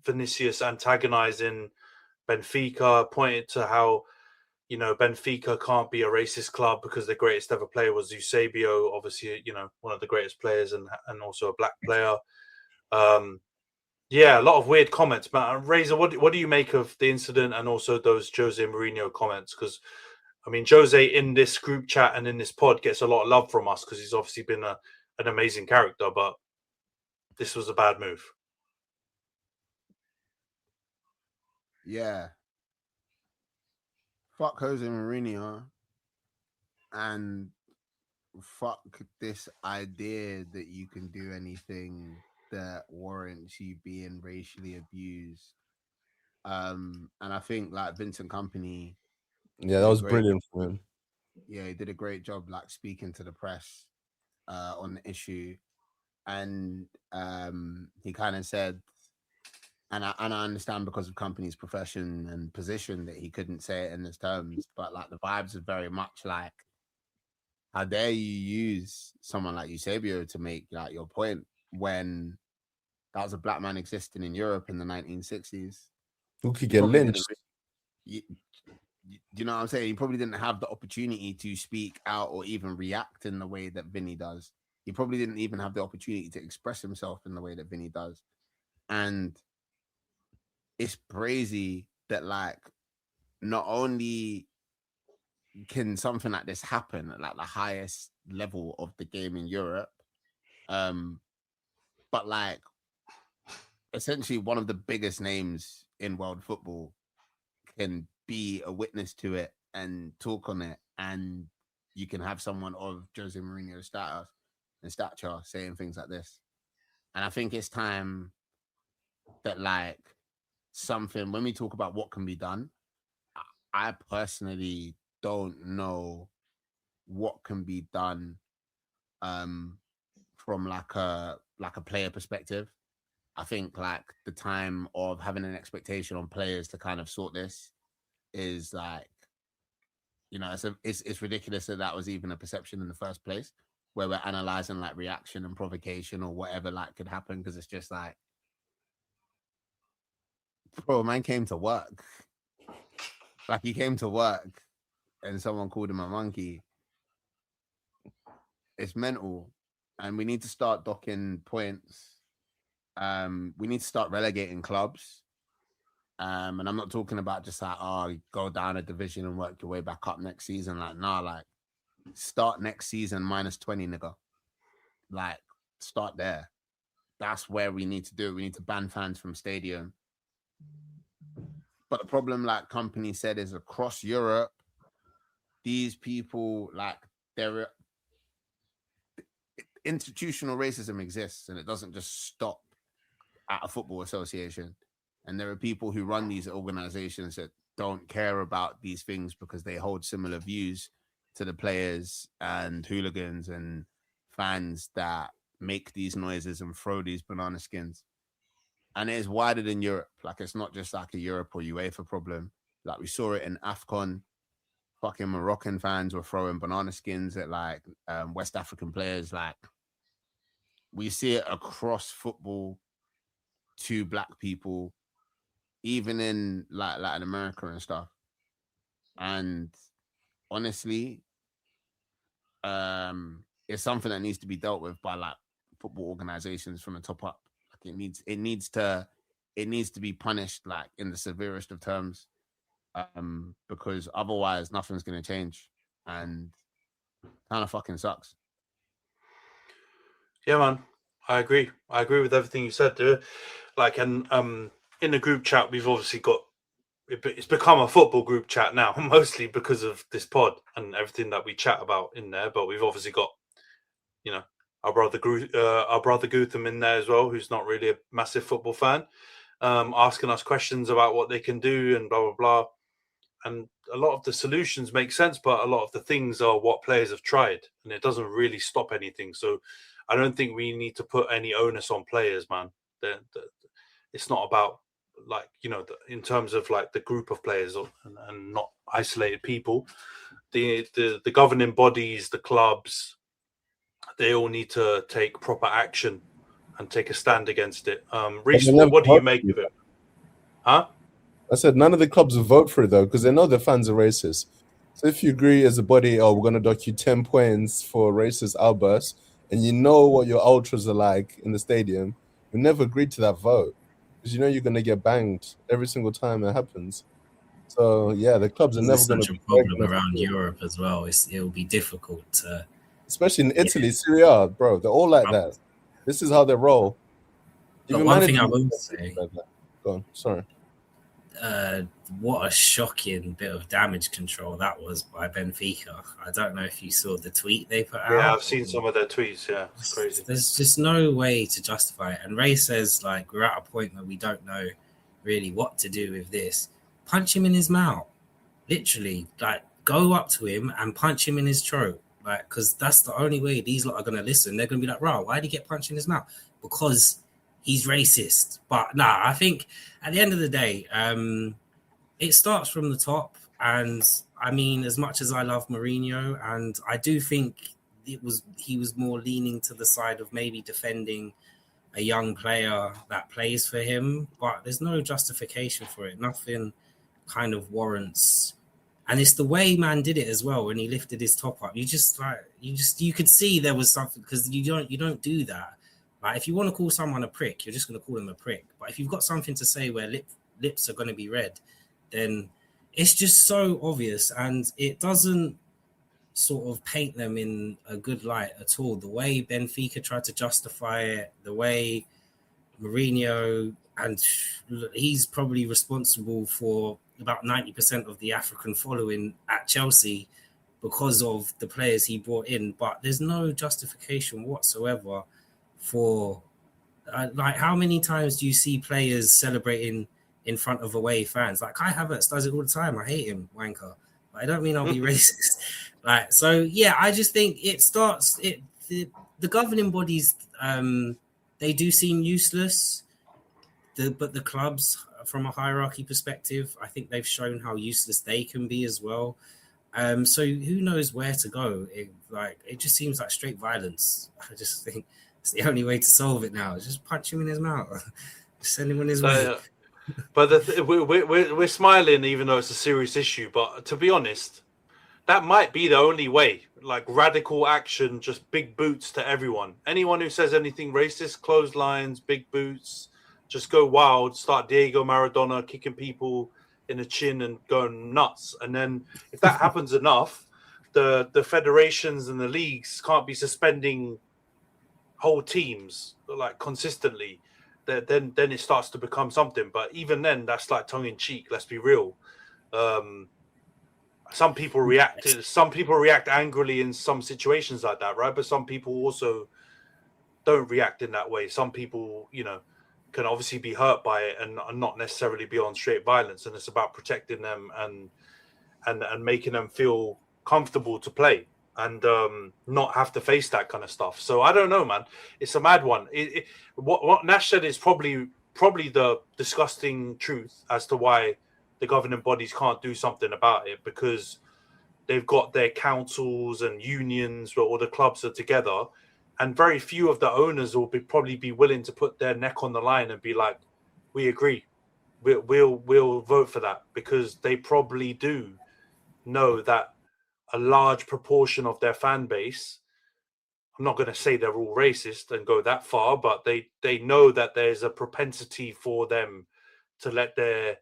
Vinicius antagonizing Benfica, pointed to how, you know, Benfica can't be a racist club because their greatest ever player was Eusebio, obviously, you know, one of the greatest players and also a black player. Yeah, a lot of weird comments. But Razor, what do you make of the incident and also those Jose Mourinho comments? Because I mean, Jose in this group chat and in this pod gets a lot of love from us because he's obviously been an amazing character, but this was a bad move. Yeah. Fuck Jose Mourinho and fuck this idea that you can do anything that warrants you being racially abused. And I think like Vincent Kompany, Yeah, that was brilliant for him. Yeah, he did a great job like speaking to the press on the issue. And he kind of said, and I understand because of Kompany's profession and position that he couldn't say it in his terms, but like the vibes are very much like, how dare you use someone like Eusebio to make like your point when that was a black man existing in Europe in the 1960s? Who could get lynched? You know what I'm saying? He probably didn't have the opportunity to speak out or even react in the way that Vinny does. He probably didn't even have the opportunity to express himself in the way that Vinny does. And it's crazy that like not only can something like this happen at like the highest level of the game in Europe, but like essentially one of the biggest names in world football can be a witness to it and talk on it, and you can have someone of Jose Mourinho's status and stature saying things like this. And I think it's time that like something, when we talk about what can be done, I personally don't know what can be done from like a player perspective. I think like the time of having an expectation on players to kind of sort this is like, you know, it's ridiculous that was even a perception in the first place, where we're analyzing like reaction and provocation or whatever like could happen, because it's just like, bro, man came to work. Like he came to work and someone called him a monkey. It's mental. And we need to start docking points. We need to start relegating clubs. And I'm not talking about just like, oh, go down a division and work your way back up next season. Like, nah, like start next season -20, nigga. Like, start there. That's where we need to do it. We need to ban fans from stadium. But the problem, like Kompany said, is across Europe, these people, like, institutional racism exists, and it doesn't just stop at a football association. And there are people who run these organizations that don't care about these things because they hold similar views to the players and hooligans and fans that make these noises and throw these banana skins. And it is wider than Europe. Like, it's not just like a Europe or UEFA problem. Like, we saw it in AFCON. Fucking Moroccan fans were throwing banana skins at like West African players. Like, we see it across football to black people, even in like Latin America and stuff. And honestly, it's something that needs to be dealt with by like football organizations from the top up. Like, it needs to be punished like in the severest of terms, because otherwise nothing's going to change, and kind of fucking sucks. Yeah, man, I agree with everything you said, dude. Like, and in the group chat, we've obviously got, it's become a football group chat now, mostly because of this pod and everything that we chat about in there. But we've obviously got, you know, our brother Gutham in there as well, who's not really a massive football fan, asking us questions about what they can do and blah blah blah. And a lot of the solutions make sense, but a lot of the things are what players have tried, and it doesn't really stop anything. So I don't think we need to put any onus on players, man. It's not about, like, you know, in terms of like the group of players and not isolated people. The governing bodies, the clubs, they all need to take proper action and take a stand against it. Rhys, they never what do you vote make for of it? Huh? I said none of the clubs will vote for it though, because they know their fans are racist. So if you agree as a body, we're going to dock you 10 points for racist outbursts, and you know what your ultras are like in the stadium, you never agreed to that vote because you know you're going to get banged every single time it happens. So yeah, the clubs are never going to such be a problem around Europe as well. It'll be difficult to, especially in Italy, Serie A, bro. They're all like that. This is how they roll. But one thing I will say, like that. Go on, sorry. What a shocking bit of damage control that was by Benfica. I don't know if you saw the tweet they put out. Yeah, I've seen some of their tweets. Yeah, it's crazy. There's just no way to justify it. And Rhys says, like, we're at a point where we don't know really what to do with this. Punch him in his mouth. Literally, like, go up to him and punch him in his throat. Like, because that's the only way these lot are going to listen. They're going to be like, "Rah, why did he get punched in his mouth?" Because he's racist. But nah, I think at the end of the day, it starts from the top. And I mean, as much as I love Mourinho, and I do think he was more leaning to the side of maybe defending a young player that plays for him, but there's no justification for it. Nothing kind of warrants. And it's the way man did it as well when he lifted his top up. You could see there was something, because you don't do that. Like, if you want to call someone a prick, you're just going to call them a prick. But if you've got something to say where lips are going to be read, then it's just so obvious, and it doesn't sort of paint them in a good light at all. The way Benfica tried to justify it, the way Mourinho, and he's probably responsible for about 90% of the African following at Chelsea because of the players he brought in. But there's no justification whatsoever for, like, how many times do you see players celebrating in front of away fans? Like, Kai Havertz does it all the time. I hate him, wanker. But I don't mean I'll be racist. Like, so yeah, I just think it starts. The governing bodies, they do seem useless. But the clubs, from a hierarchy perspective, I think they've shown how useless they can be as well. So who knows where to go? It just seems like straight violence. I just think it's the only way to solve it now. Just punch him in his mouth. Send him on his way. But we're smiling even though it's a serious issue. But to be honest, that might be the only way. Like, radical action, just big boots to everyone. Anyone who says anything racist, clotheslines, big boots, just go wild, start Diego Maradona kicking people in the chin and going nuts. And then if that happens enough, the federations and the leagues can't be suspending whole teams like consistently. Then it starts to become something. But even then, that's like tongue in cheek. Let's be real. Some people react angrily in some situations like that, right? But some people also don't react in that way. Some people, can obviously be hurt by it and not necessarily be on straight violence. And it's about protecting them and making them feel comfortable to play and not have to face that kind of stuff. So I don't know, man. It's a mad one. What Nash said is probably the disgusting truth as to why the governing bodies can't do something about it, because they've got their councils and unions where all the clubs are together, and very few of the owners will probably be willing to put their neck on the line and be like, we agree, we'll vote for that, because they probably do know that a large proportion of their fan base, I'm not going to say they're all racist and go that far, but they know that there's a propensity for them to let their,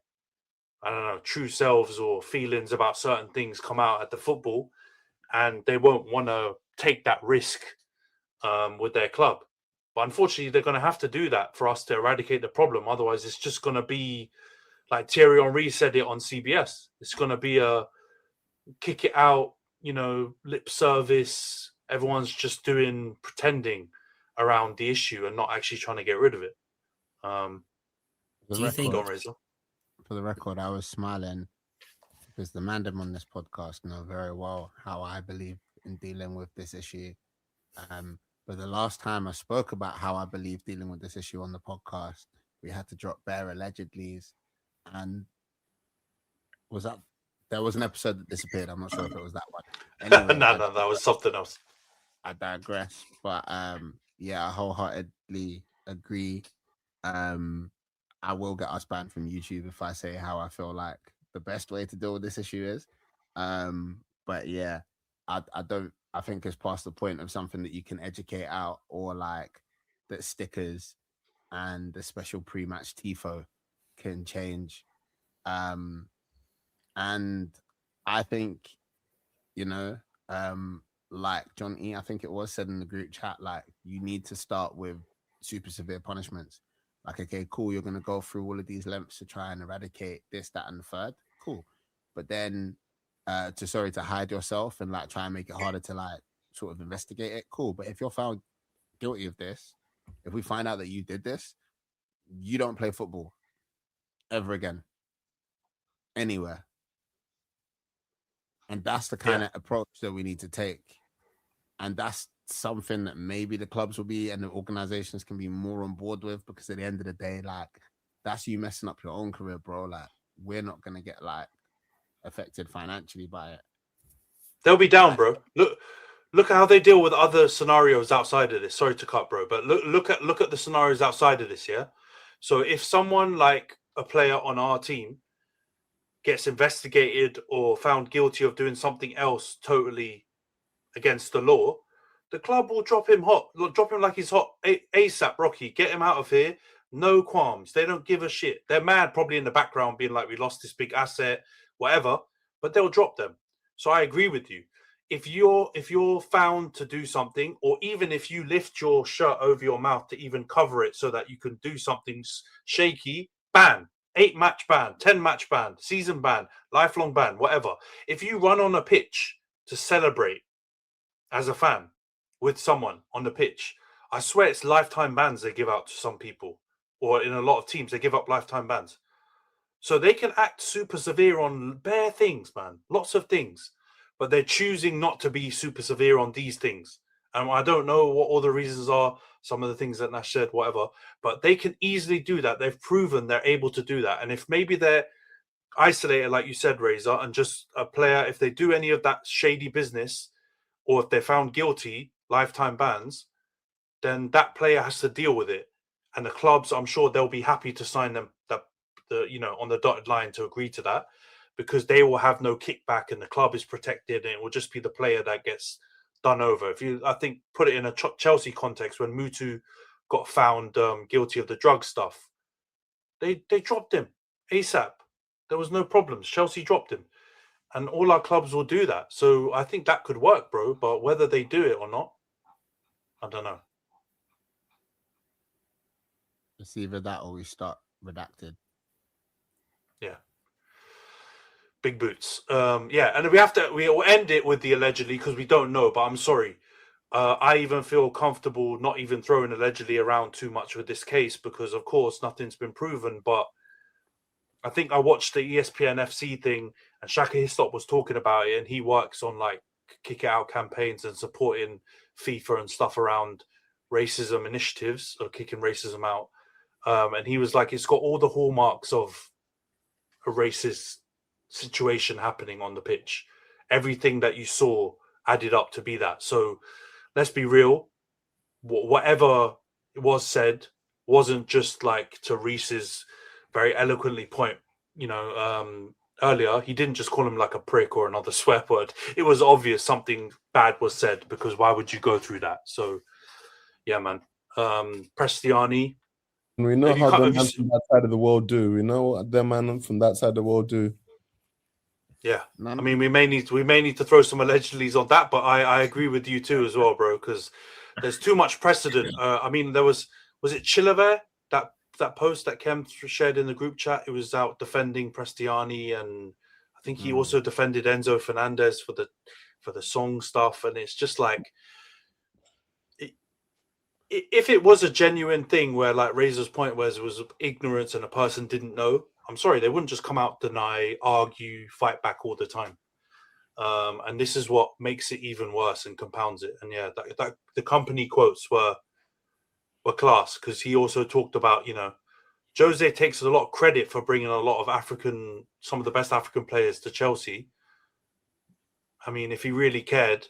I don't know, true selves or feelings about certain things come out at the football, and they won't want to take that risk with their club. But unfortunately, they're going to have to do that for us to eradicate the problem. Otherwise, it's just going to be like Thierry Henry said it on CBS. It's going to be a kick it out, lip service. Everyone's just pretending around the issue and not actually trying to get rid of it. Do you think? For the record, I was smiling because the mandem on this podcast know very well how I believe in dealing with this issue. But the last time I spoke about how I believe dealing with this issue on the podcast, we had to drop bare allegedlys, and there was an episode that disappeared. I'm not sure if it was that one. Anyway, no, that was something else. I digress. But I wholeheartedly agree. I will get us banned from YouTube if I say how I feel like the best way to deal with this issue is. But yeah, I think it's past the point of something that you can educate out, or like that stickers and the special pre-match tifo can change. And I think, like John E, I think it was said in the group chat, like you need to start with super severe punishments. Like, okay, cool, you're going to go through all of these lengths to try and eradicate this, that, and the third. Cool. But then to hide yourself and like try and make it harder to like sort of investigate it. Cool. But if you're found guilty of this, if we find out that you did this, you don't play football ever again, anywhere. And that's the kind of approach that we need to take. And that's something that maybe the clubs will be and the organizations can be more on board with, because at the end of the day, like, that's you messing up your own career, bro. Like, we're not going to get like affected financially by it. They'll be down, bro. Look at how they deal with other scenarios outside of this. Sorry to cut, bro, but look at the scenarios outside of this, yeah? So if someone like a player on our team gets investigated or found guilty of doing something else totally against the law, the club will drop him like he's hot ASAP, Rocky. Get him out of here. No qualms. They don't give a shit. They're mad probably in the background being like, we lost this big asset, whatever, but they'll drop them. So I agree with you. If you're found to do something, or even if you lift your shirt over your mouth to even cover it so that you can do something shaky, ban. 8-match ban, 10-match ban, season ban, lifelong ban, whatever. If you run on a pitch to celebrate as a fan with someone on the pitch, I swear it's lifetime bans they give out to some people, or in a lot of teams, they give up lifetime bans. So they can act super severe on bare things, man, lots of things, but they're choosing not to be super severe on these things. And I don't know what all the reasons are, some of the things that Nash said, whatever, but they can easily do that. They've proven they're able to do that. And if maybe they're isolated, like you said, Razor, and just a player, if they do any of that shady business, or if they're found guilty, lifetime bans, then that player has to deal with it. And the clubs, I'm sure they'll be happy to sign them on the dotted line to agree to that, because they will have no kickback and the club is protected, and it will just be the player that gets done over. If you, I think, put it in a Chelsea context, when Mutu got found guilty of the drug stuff, they dropped him ASAP. There was no problems. Chelsea dropped him. And all our clubs will do that. So I think that could work, bro. But whether they do it or not, I don't know. It's either that or we start redacted. Yeah. Big boots. And we'll end it with the allegedly, because we don't know, but I'm sorry. I even feel comfortable not even throwing allegedly around too much with this case, because of course nothing's been proven. But I think I watched the ESPN FC thing, and Shaka Histop was talking about it, and he works on like kick it out campaigns and supporting FIFA and stuff around racism initiatives or kicking racism out. And he was like, it's got all the hallmarks of a racist situation happening on the pitch. Everything that you saw added up to be that. So let's be real. Whatever was said wasn't just like to Rhys's very eloquently point, earlier. He didn't just call him like a prick or another swear word. It was obvious something bad was said, because why would you go through that? So, yeah, man. Prestiani. And we know how the man from that side of the world do. We know what the man from that side of the world do. Yeah, I mean, we may need to throw some allegedlys on that, but I agree with you too as well, bro, because there's too much precedent. I mean, there was it Chilavert, that post that Kem shared in the group chat? It was out defending Prestiani, and I think he also defended Enzo Fernandez for the song stuff, and it's just like, if it was a genuine thing where, like Razor's point was, it was ignorance and a person didn't know, I'm sorry, they wouldn't just come out, deny, argue, fight back all the time. And this is what makes it even worse and compounds it. And yeah, that the company quotes were class, because he also talked about, Jose takes a lot of credit for bringing a lot of some of the best African players to Chelsea. I mean, if he really cared,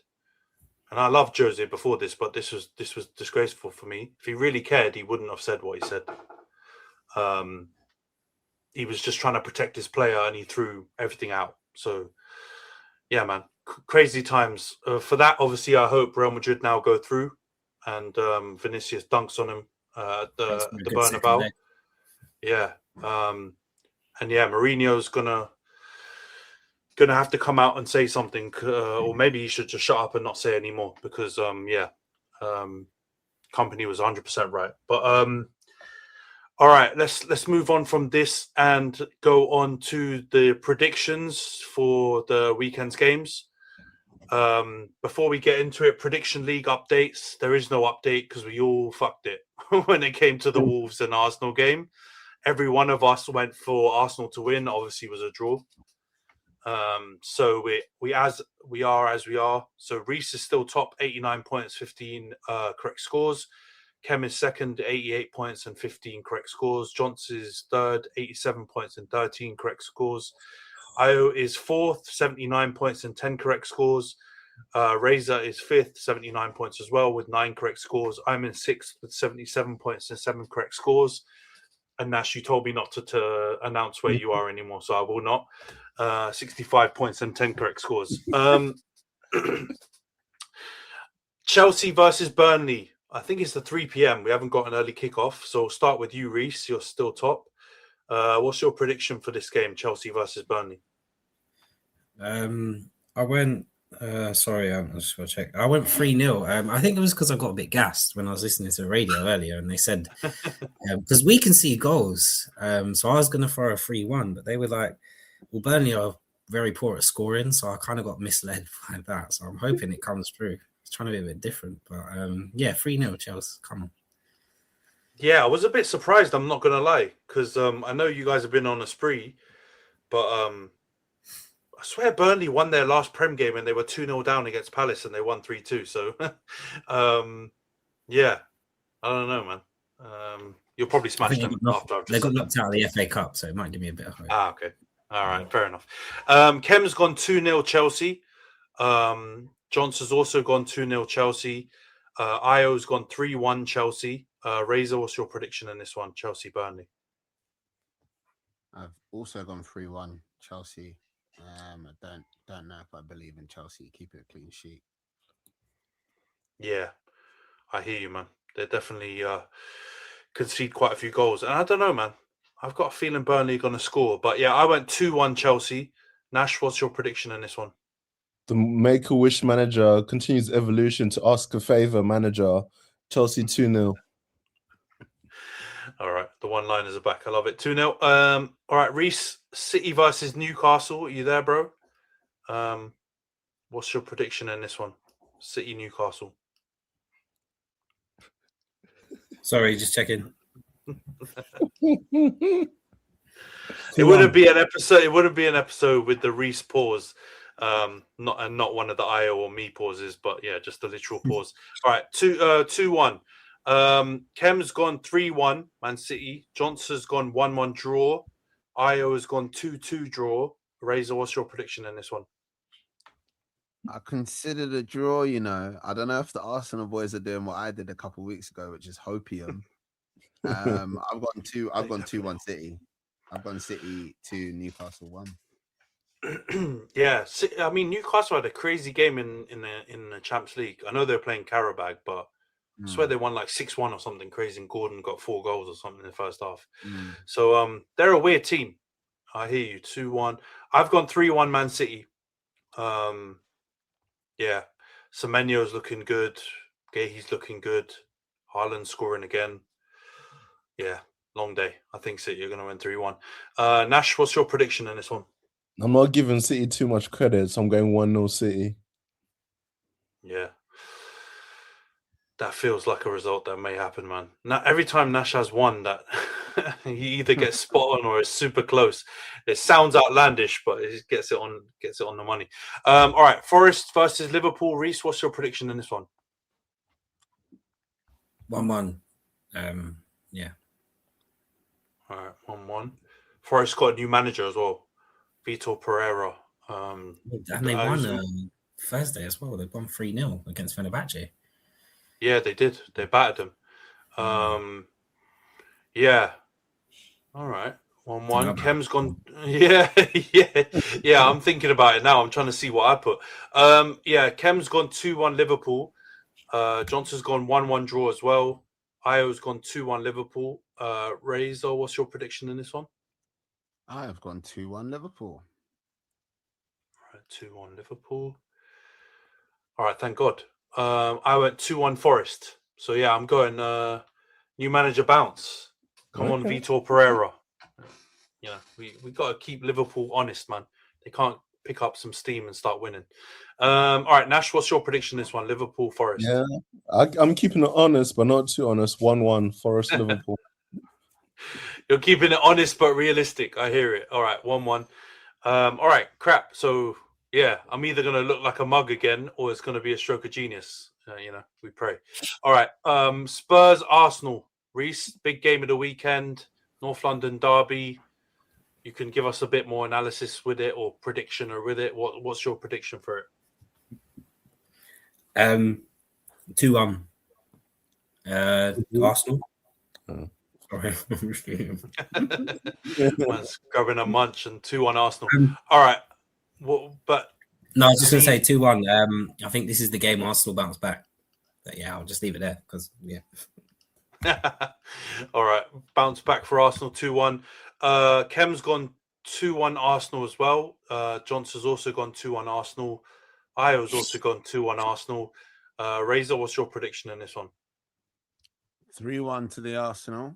and I loved Jose before this, but this was disgraceful for me. If he really cared, he wouldn't have said what he said. He was just trying to protect his player, and he threw everything out. So, yeah, man, crazy times. For that, obviously, I hope Real Madrid now go through, and Vinicius dunks on him at the Bernabeu. Yeah, and yeah, Mourinho's gonna have to come out and say something, or maybe he should just shut up and not say anymore because Company was 100% right. But all right, let's move on from this and go on to the predictions for the weekend's games. Before we get into it, prediction league updates. There is no update because we all fucked it when it came to the Wolves and Arsenal game. Every one of us went for Arsenal to win. Obviously, it was a draw. So we are as we are. So Rhys is still top, 89 points, 15 correct scores. Kem is second, 88 points and 15 correct scores. Johnson is third, 87 points and 13 correct scores. Io is fourth, 79 points and 10 correct scores. Razor is fifth, 79 points as well with 9 correct scores. I'm in sixth with 77 points and 7 correct scores. And Nash, you told me not to announce where you are anymore, so I will not. 65 points and 10 correct scores. Chelsea versus Burnley. I think it's the 3 p.m. We haven't got an early kickoff. So we'll start with you, Rhys. You're still top. What's your prediction for this game, Chelsea versus Burnley? I went... sorry, I'm just going to check. I went 3-0. I think it was because I got a bit gassed when I was listening to the radio earlier, and they said because we can see goals. So I was going to throw a 3-1, but they were like, well, Burnley are very poor at scoring, so I kind of got misled by that. So I'm hoping it comes through. It's trying to be a bit different, but yeah, 3-0 Chelsea. Come on. Yeah, I was a bit surprised, I'm not going to lie, because I know you guys have been on a spree, but I swear Burnley won their last Prem game and they were 2-0 down against Palace and they won 3-2. So, yeah, I don't know, man. You'll probably smash them after I've just They got knocked out of the FA Cup, so it might give me a bit of hope. Okay. All right, fair enough. Kem's gone 2-0 Chelsea. Johnson's also gone 2-0 Chelsea. Io's gone 3-1 Chelsea. Razor, what's your prediction in this one? Chelsea-Burnley. I've also gone 3-1 Chelsea. I don't know if I believe in Chelsea. Keep it a clean sheet. Yeah, I hear you, man. They definitely concede quite a few goals. And I don't know, man. I've got a feeling Burnley are going to score. But yeah, I went 2-1 Chelsea. Nash, what's your prediction in this one? The Make-A-Wish manager continues evolution to ask a favor manager. Chelsea 2-0. All right, the one-liners are back. I love it. 2-0. All right, Rhys, City versus Newcastle. Are you there, bro? What's your prediction in this one? City, Newcastle. Sorry, just checking. It wouldn't be an episode. It wouldn't be an episode with the Rhys pause, not one of the Io or me pauses, but yeah, just the literal pause. All right, 2-1. Kem's gone 3-1 Man City. Johnson's gone 1-1 draw. Io has gone 2-2 draw. Razor, what's your prediction in this one? I considered a draw, you know. I don't know if the Arsenal boys are doing what I did a couple of weeks ago, which is hopium. I've gone 2-1 City. I've gone City 2, Newcastle 1. Yeah, I mean Newcastle had a crazy game in the Champions League. I know they're playing Karabag, but I swear they won like 6-1 or something crazy, and Gordon got 4 goals or something in the first half. So they're a weird team. I hear you. 2-1. I've gone 3-1 Man City. Yeah, Semenyo's looking good. Gahey's looking good. Haaland scoring again. Yeah, long day. I think City are going to win 3-1. Nash, what's your prediction in this one? I'm not giving City too much credit, so I'm going 1-0 City. Yeah. That feels like a result that may happen, man. Now, every time Nash has one that he either gets spot on or is super close. It sounds outlandish, but it gets it on the money. All right, Forest versus Liverpool. Rhys, what's your prediction in this one? 1-1. Yeah. All right, 1-1. Forest got a new manager as well, Vitor Pereira. And they won Thursday as well. They've won 3-0 against Fenerbahce. Yeah, they did. They battered them. Yeah. All right. 1-1. Kem's gone. Yeah. I'm thinking about it now. I'm trying to see what I put. Kem's gone 2-1 Liverpool. Johnson's gone 1-1 draw as well. Io's gone 2-1 Liverpool. Rhys, what's your prediction in this one? I have gone 2-1 Liverpool. All right, 2-1 Liverpool. All right, thank God. I went 2-1 Forest. So yeah, I'm going new manager bounce. Come on, Vitor Pereira. You know, we got to keep Liverpool honest, man. They can't pick up some steam and start winning. All right, Nash, what's your prediction this one? Liverpool, Forest. Yeah, I'm keeping it honest, but not too honest. 1-1 Forest Liverpool. You're keeping it honest but realistic. I hear it. All right, 1-1. All right, crap. So yeah, I'm either going to look like a mug again or it's going to be a stroke of genius. We pray. All right, Spurs, Arsenal. Rhys, big game of the weekend. North London derby. You can give us a bit more analysis with it or prediction or with it. What's your prediction for it? 2-1. Arsenal. Sorry. Man's grabbing a munch and 2-1 Arsenal. All right. But no, I was just going to say 2-1. I think this is the game Arsenal bounce back. But yeah, I'll just leave it there because, yeah. All right. Bounce back for Arsenal 2-1. Kem's gone 2-1 Arsenal as well. Johnson's also gone 2-1 Arsenal. Io's also gone 2-1 Arsenal. Razor, what's your prediction in this one? 3-1 to the Arsenal.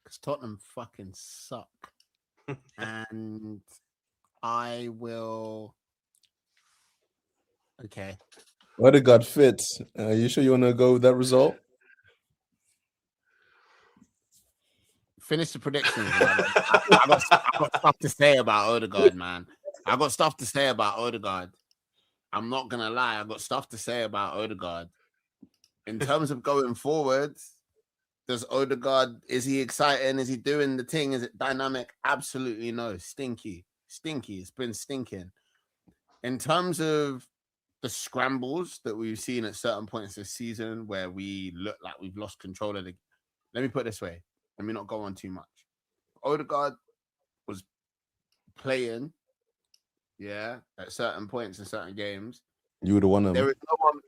Because Tottenham fucking suck. And I will... Okay. Odegaard fits. You sure you want to go with that result? Finish the predictions. I got stuff to say about Odegaard, man. I got stuff to say about Odegaard. I'm not going to lie. I got stuff to say about Odegaard. In terms of going forward, does Odegaard, is he exciting? Is he doing the thing? Is it dynamic? Absolutely no. Stinky. It's been stinking. In terms of the scrambles that we've seen at certain points this season where we look like we've lost control of the... Let me put it this way. Let me not go on too much. Odegaard was playing, at certain points in certain games. You would have won them. There is no one.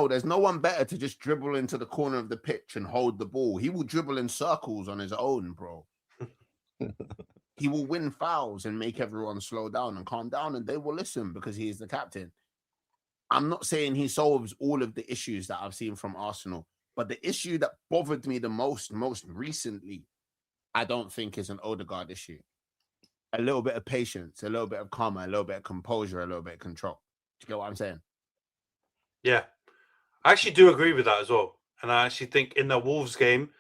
There's no one better to just dribble into the corner of the pitch and hold the ball. He will dribble in circles on his own, bro. He will win fouls and make everyone slow down and calm down, and they will listen because he is the captain. I'm not saying he solves all of the issues that I've seen from Arsenal, but the issue that bothered me the most recently, I don't think is an Odegaard issue. A little bit of patience, a little bit of calm, a little bit of composure, a little bit of control. Do you get what I'm saying? Yeah, I actually do agree with that as well. And I actually think in the Wolves game,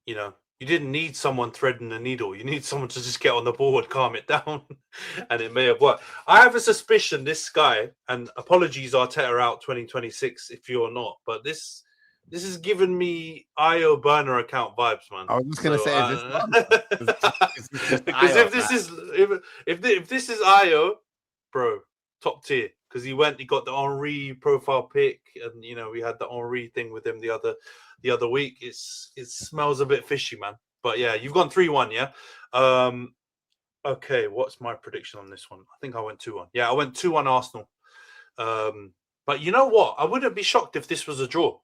you didn't need someone threading the needle. You need someone to just get on the ball and calm it down. And it may have worked. I have a suspicion this guy, and apologies Arteta out 2026 if you're not, but this is giving me IO burner account vibes, man. I was just gonna say, because if this is IO, bro, top tier. Because he got the Henry profile pick, and we had the Henry thing with him the other week. It smells a bit fishy, man. But yeah, you've gone 3-1, yeah. Okay, what's my prediction on this one? I think I went 2-1. Yeah, I went 2-1 Arsenal. But you know what? I wouldn't be shocked if this was a draw.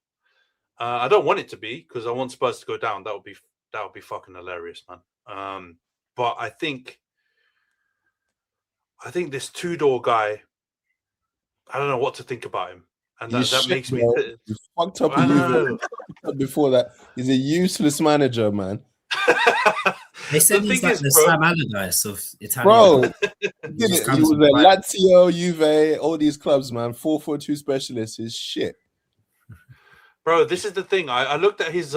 I don't want it to be because I want Spurs to go down. That would be fucking hilarious, man. But I think this two-door guy, I don't know what to think about him. And that makes me... You fucked up before that. He's a useless manager, man. They said he's like the Sam Allardyce of Italian. Bro, he was at Lazio, Juve, all these clubs, man. 4-4-2 specialist is shit. Bro, this is the thing. I looked at his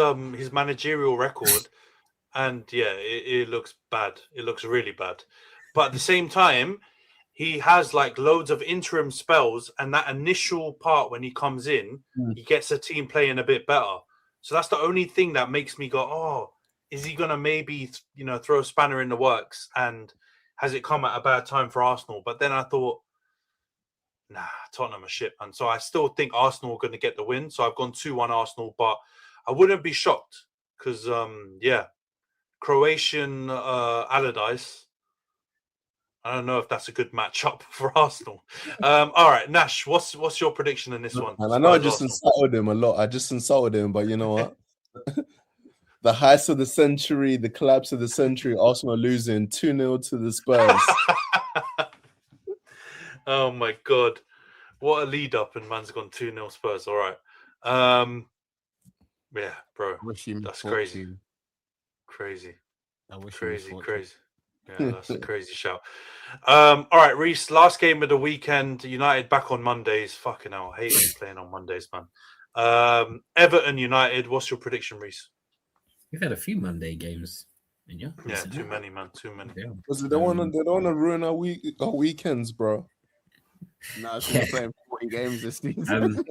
managerial record, and yeah, it looks bad. It looks really bad. But at the same time, he has like loads of interim spells, and that initial part when he comes in, he gets a team playing a bit better. So that's the only thing that makes me go, oh, is he gonna maybe throw a spanner in the works? And has it come at a bad time for Arsenal? But then I thought, nah, Tottenham are shit, man. So I still think Arsenal are going to get the win. So I've gone 2-1 Arsenal, but I wouldn't be shocked because, Croatian Allardyce. I don't know if that's a good matchup for Arsenal. All right, Nash, what's your prediction in this one? And I know I just insulted him a lot. But you know what? The heist of the century, the collapse of the century, Arsenal losing 2-0 to the Spurs. Oh my God. What a lead up, and man's gone 2-0 Spurs. All right. Yeah, bro. That's crazy. Crazy. Crazy. Yeah, that's a crazy shout. All right, Rhys, last game of the weekend. United back on Mondays. Fucking hell, I hate playing on Mondays, man. Everton United. What's your prediction, Rhys? We've had a few Monday games. Yeah, too many, man. Too many. Yeah. They don't want to ruin our weekends, bro. No, we're playing 40 games this season.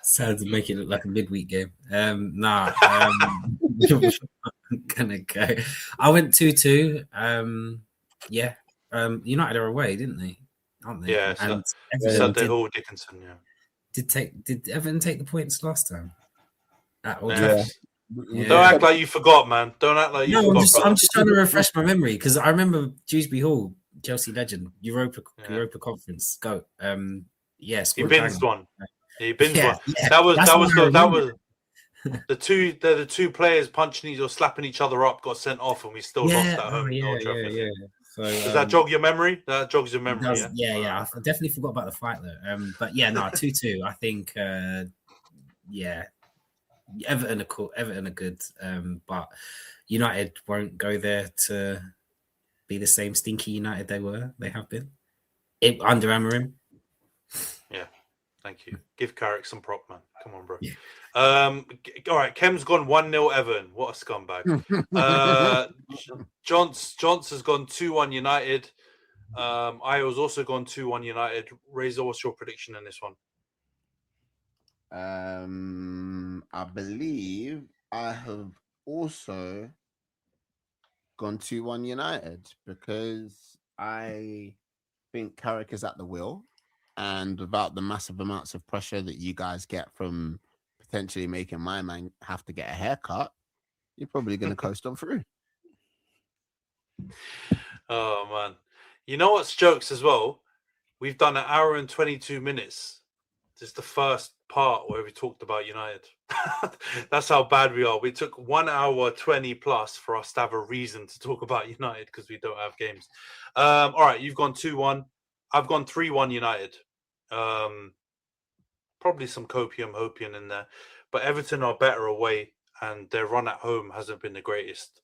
Sounds to make it look like a midweek game. I'm gonna go. I went 2-2. United are away, didn't they? Aren't they? Yeah, and Sunday Hall Dickinson. Yeah. Did Everton take the points last time? Don't act like you forgot, man. Don't act like you forgot. I'm just trying to refresh my memory because I remember Dewsbury Hall, Chelsea legend, Europa Conference. Go. Yes. He binged one. He binged one. Yeah. That was the two. They're the two players punching or slapping each other up. Got sent off, and we still lost at home. So does that jog your memory? That jogs your memory. Yeah. I definitely forgot about the fight though. But yeah, no, 2-2. I think. Everton are good, but United won't go there to be the same stinky United they have been under Amorim. Yeah, thank you. Give Carrick some prop, man. Come on, bro. Yeah. All right, Kem's gone 1-0 Everton. What a scumbag. Johns has gone 2-1 United. Io's also gone 2-1 United. Razor, what's your prediction in this one? I believe I have also gone 2-1 United because I think Carrick is at the wheel, and without the massive amounts of pressure that you guys get from potentially making my man have to get a haircut, you're probably going to coast on through. Oh man, you know what's jokes as well? We've done 1 hour and 22 minutes. This is the first part where we talked about United. That's how bad we are. We took 1 hour 20 plus for us to have a reason to talk about United because we don't have games. All right, you've gone 2-1. I've gone 3-1 United. Probably some hopium in there, but Everton are better away, and their run at home hasn't been the greatest.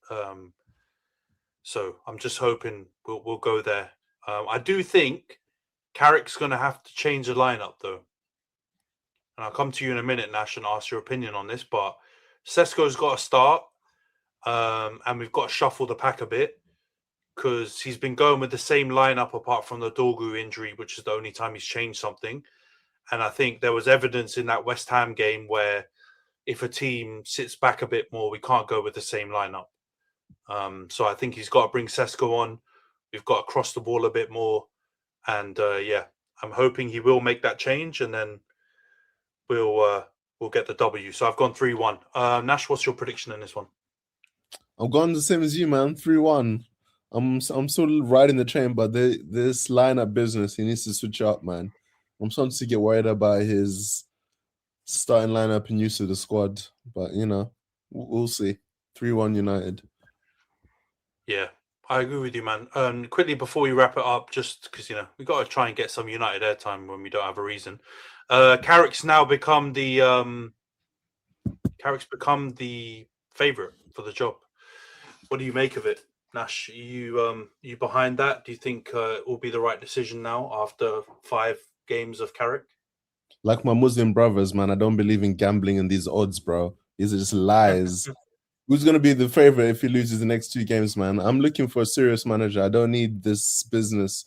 So I'm just hoping we'll go there. I do think Carrick's going to have to change the lineup though. And I'll come to you in a minute, Nash, and ask your opinion on this. But Sesko's got to start, and we've got to shuffle the pack a bit because he's been going with the same lineup apart from the Dorgu injury, which is the only time he's changed something. And I think there was evidence in that West Ham game where if a team sits back a bit more, we can't go with the same lineup. So I think he's got to bring Sesko on. We've got to cross the ball a bit more. And, I'm hoping he will make that change, and then we'll get the W. So I've gone 3-1. Nash, what's your prediction in this one? I'm going the same as you, man. 3-1. I'm still riding the train, but this lineup business, he needs to switch up, man. I'm starting to get worried about his starting lineup and use of the squad, but we'll see. 3-1 United. Yeah, I agree with you, man. Quickly before we wrap it up, just because we got to try and get some United airtime when we don't have a reason. Carrick's now become the favourite for the job. What do you make of it, Nash? Are you behind that? Do you think it will be the right decision now after 5 games of Carrick? Like my Muslim brothers, man, I don't believe in gambling and these odds, bro. These are just lies. Who's going to be the favourite if he loses the next 2 games, man? I'm looking for a serious manager. I don't need this business.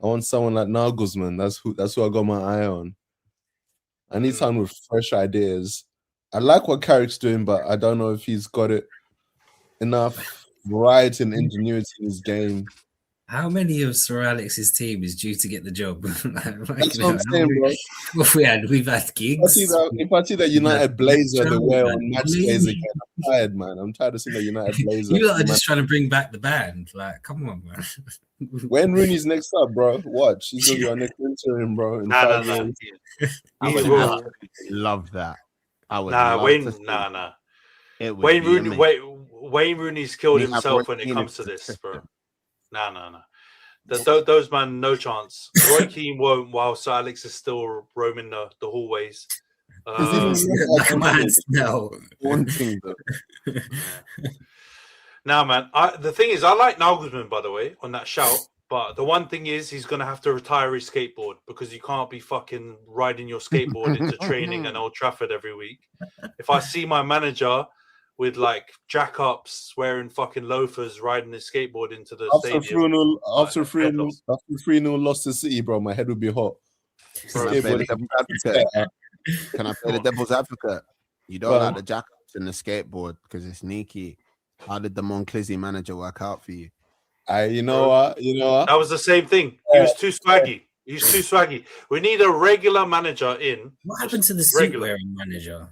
I want someone like Nagelsmann. That's who I got my eye on. I need someone with fresh ideas. I like what Carrick's doing, but I don't know if he's got enough variety and ingenuity in his game How many of Sir Alex's team is due to get the job? That's what I'm saying, bro. We've had gigs. If I see that United blazer the way on match days again, I'm tired, man. I'm tired of seeing that United blazer. You lot are just trying to bring back the band. Like, come on, man. When Rooney's next up, bro, watch. He's gonna be our next interim, bro. In 5 years. I would love that. I would. Wayne Rooney's killed himself when it comes to this, bro. No. Those man, no chance. Roy Keane won't while Sir Alex is still roaming the hallways. One thing, though. Now, man, the thing is, I like Nagelsmann, by the way, on that shout. But the one thing is, he's going to have to retire his skateboard because you can't be fucking riding your skateboard into training in Old Trafford every week. If I see my manager with like jack-ups, wearing fucking loafers, riding his skateboard into the stadium. After 3-0 lost to City, bro, my head would be hot. Can I play the devil's advocate? You don't like the jack-ups and the skateboard because it's sneaky. How did the Monclizzy manager work out for you? You know what? That was the same thing. He was too swaggy. We need a regular manager in. What happened to the suit-wearing manager?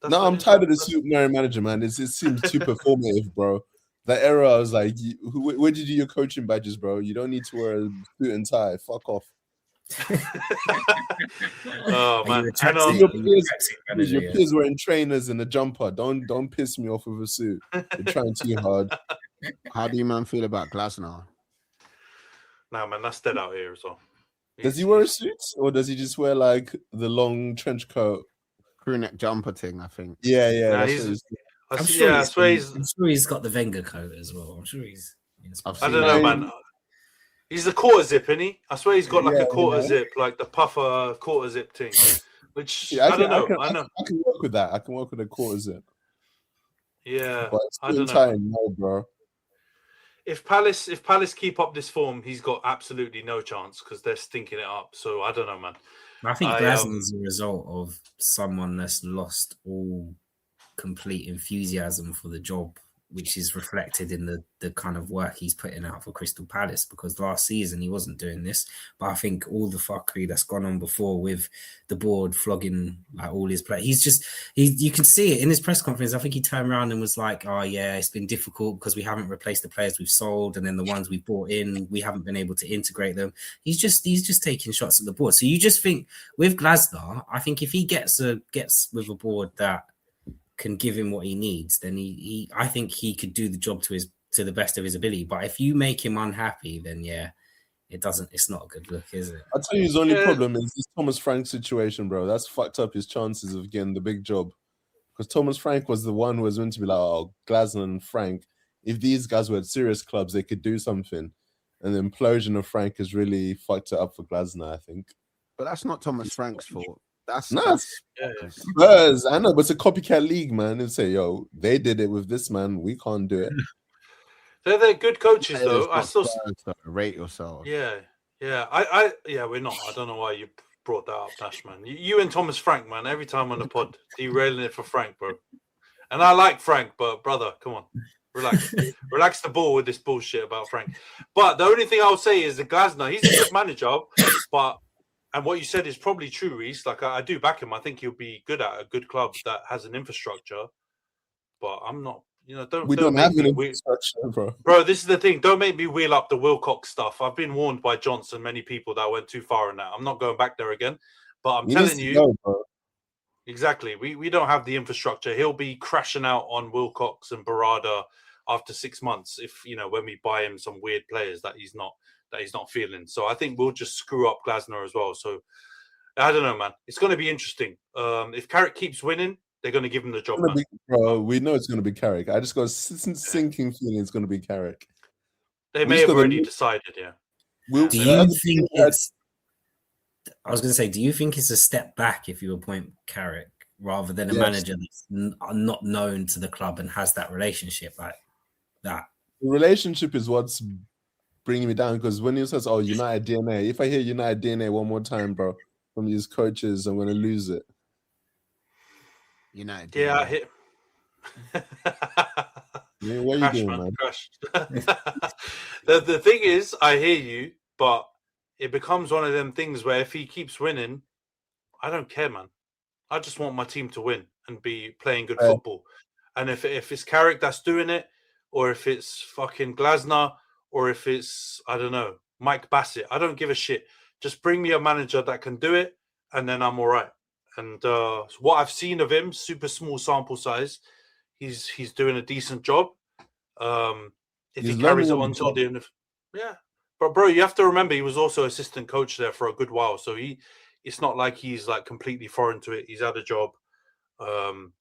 No, I'm tired of the suit-wearing manager, man. It seems too performative, bro. That era, I was like, where did you do your coaching badges, bro? You don't need to wear a suit and tie. Fuck off. Oh, man. Your peers wearing trainers and a jumper. Don't piss me off with a suit. You're trying too hard. How do you, man, feel about Glasner? Nah, man, that's dead out here as well. Does he wear a suit or does he just wear like the long trench coat? Crew neck jumper thing, I think. Yeah. I'm sure he's got the Wenger coat as well. I'm sure he's. I don't know, man. He's the quarter zip, isn't he? I swear he's got like a quarter zip, like the puffer quarter zip thing. Which I don't know. I can work with that. I can work with a quarter zip. Yeah, but I don't know. No, bro. If Palace keep up this form, he's got absolutely no chance because they're stinking it up. So I don't know, man. I think Glasner is a result of someone that's lost all complete enthusiasm for the job, which is reflected in the kind of work he's putting out for Crystal Palace, because last season he wasn't doing this. But I think all the fuckery that's gone on before with the board flogging like all his players, you can see it in his press conference. I think he turned around and was like, oh yeah, it's been difficult because we haven't replaced the players we've sold, and then the ones we brought in, we haven't been able to integrate them. He's just taking shots at the board. So you just think with Glasner, I think if he gets with a board that can give him what he needs, then I think he could do the job to the best of his ability. But if you make him unhappy, then it's not a good look, is it? I'll tell you, his only problem is this Thomas Frank situation, bro. That's fucked up his chances of getting the big job. Because Thomas Frank was the one who was meant to be like, oh, Glasner and Frank, if these guys were at serious clubs, they could do something. And the implosion of Frank has really fucked it up for Glasner, I think. But that's not Thomas Frank's fault. That's Spurs. I know, but it's a copycat league, man. And say, yo, they did it with this man. We can't do it. They're good coaches, though. I still rate yourself. Yeah. We're not. I don't know why you brought that up, Nash, man. You and Thomas Frank, man. Every time on the pod, derailing it for Frank, bro. And I like Frank, but brother, come on, relax the ball with this bullshit about Frank. But the only thing I would say is the Glasner. He's a good manager, but. And what you said is probably true, Rhys. Like, I do back him. I think he'll be good at a good club that has an infrastructure. But I'm not, don't have an infrastructure, bro. Bro, this is the thing. Don't make me wheel up the Wilcox stuff. I've been warned by Johnson, many people, that I went too far in that. I'm not going back there again. But I'm telling you, exactly. We don't have the infrastructure. He'll be crashing out on Wilcox and Barada after 6 months if, when we buy him some weird players that he's not feeling. So I think we'll just screw up Glasner as well. So I don't know, man. It's going to be interesting. If Carrick keeps winning, they're going to give him the job. Bro, we know it's going to be Carrick. I just got a sinking feeling it's going to be Carrick. They may have already decided, yeah. Do you think it's... I was going to say, do you think it's a step back if you appoint Carrick rather than a manager that's not known to the club and has that relationship like that? The relationship is what's bringing me down, because when he says, oh, United DNA, if I hear United DNA one more time, bro, from these coaches, I'm going to lose it. United DNA. Yeah, I hit. Man, what are Crash, you doing, man? man? Crash. The thing is, I hear you, but it becomes one of them things where if he keeps winning, I don't care, man. I just want my team to win and be playing good football. And if it's Carrick that's doing it, or if it's fucking Glasner, or if it's, I don't know, Mike Bassett, I don't give a shit. Just bring me a manager that can do it, and then I'm all right. And what I've seen of him, super small sample size, he's doing a decent job. If he carries it on till the end of, yeah. But bro, you have to remember he was also assistant coach there for a good while, so it's not like he's like completely foreign to it. He's had a job.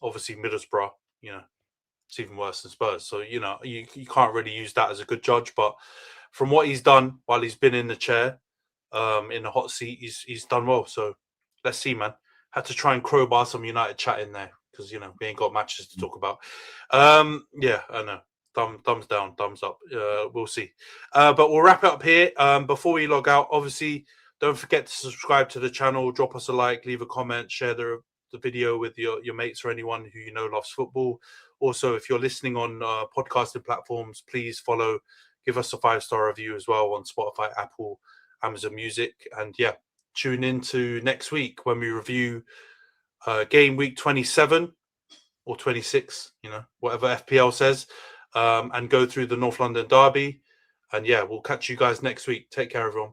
Obviously Middlesbrough, you know, it's even worse than Spurs. So, you know, you can't really use that as a good judge. But from what he's done while he's been in the chair, in the hot seat, he's done well. So let's see, man. Had to try and crowbar some United chat in there because, you know, we ain't got matches to talk about. Yeah, I know. Thumbs down, thumbs up. We'll see. But we'll wrap it up here. Before we log out, obviously, don't forget to subscribe to the channel, drop us a like, leave a comment, share the video with your mates or anyone who you know loves football. Also, if you're listening on podcasting platforms, please follow, give us a 5-star review as well on Spotify, Apple, Amazon Music. And yeah, tune in to next week when we review game week 27 or 26, you know, whatever FPL says, and go through the North London derby. And yeah, we'll catch you guys next week. Take care, everyone.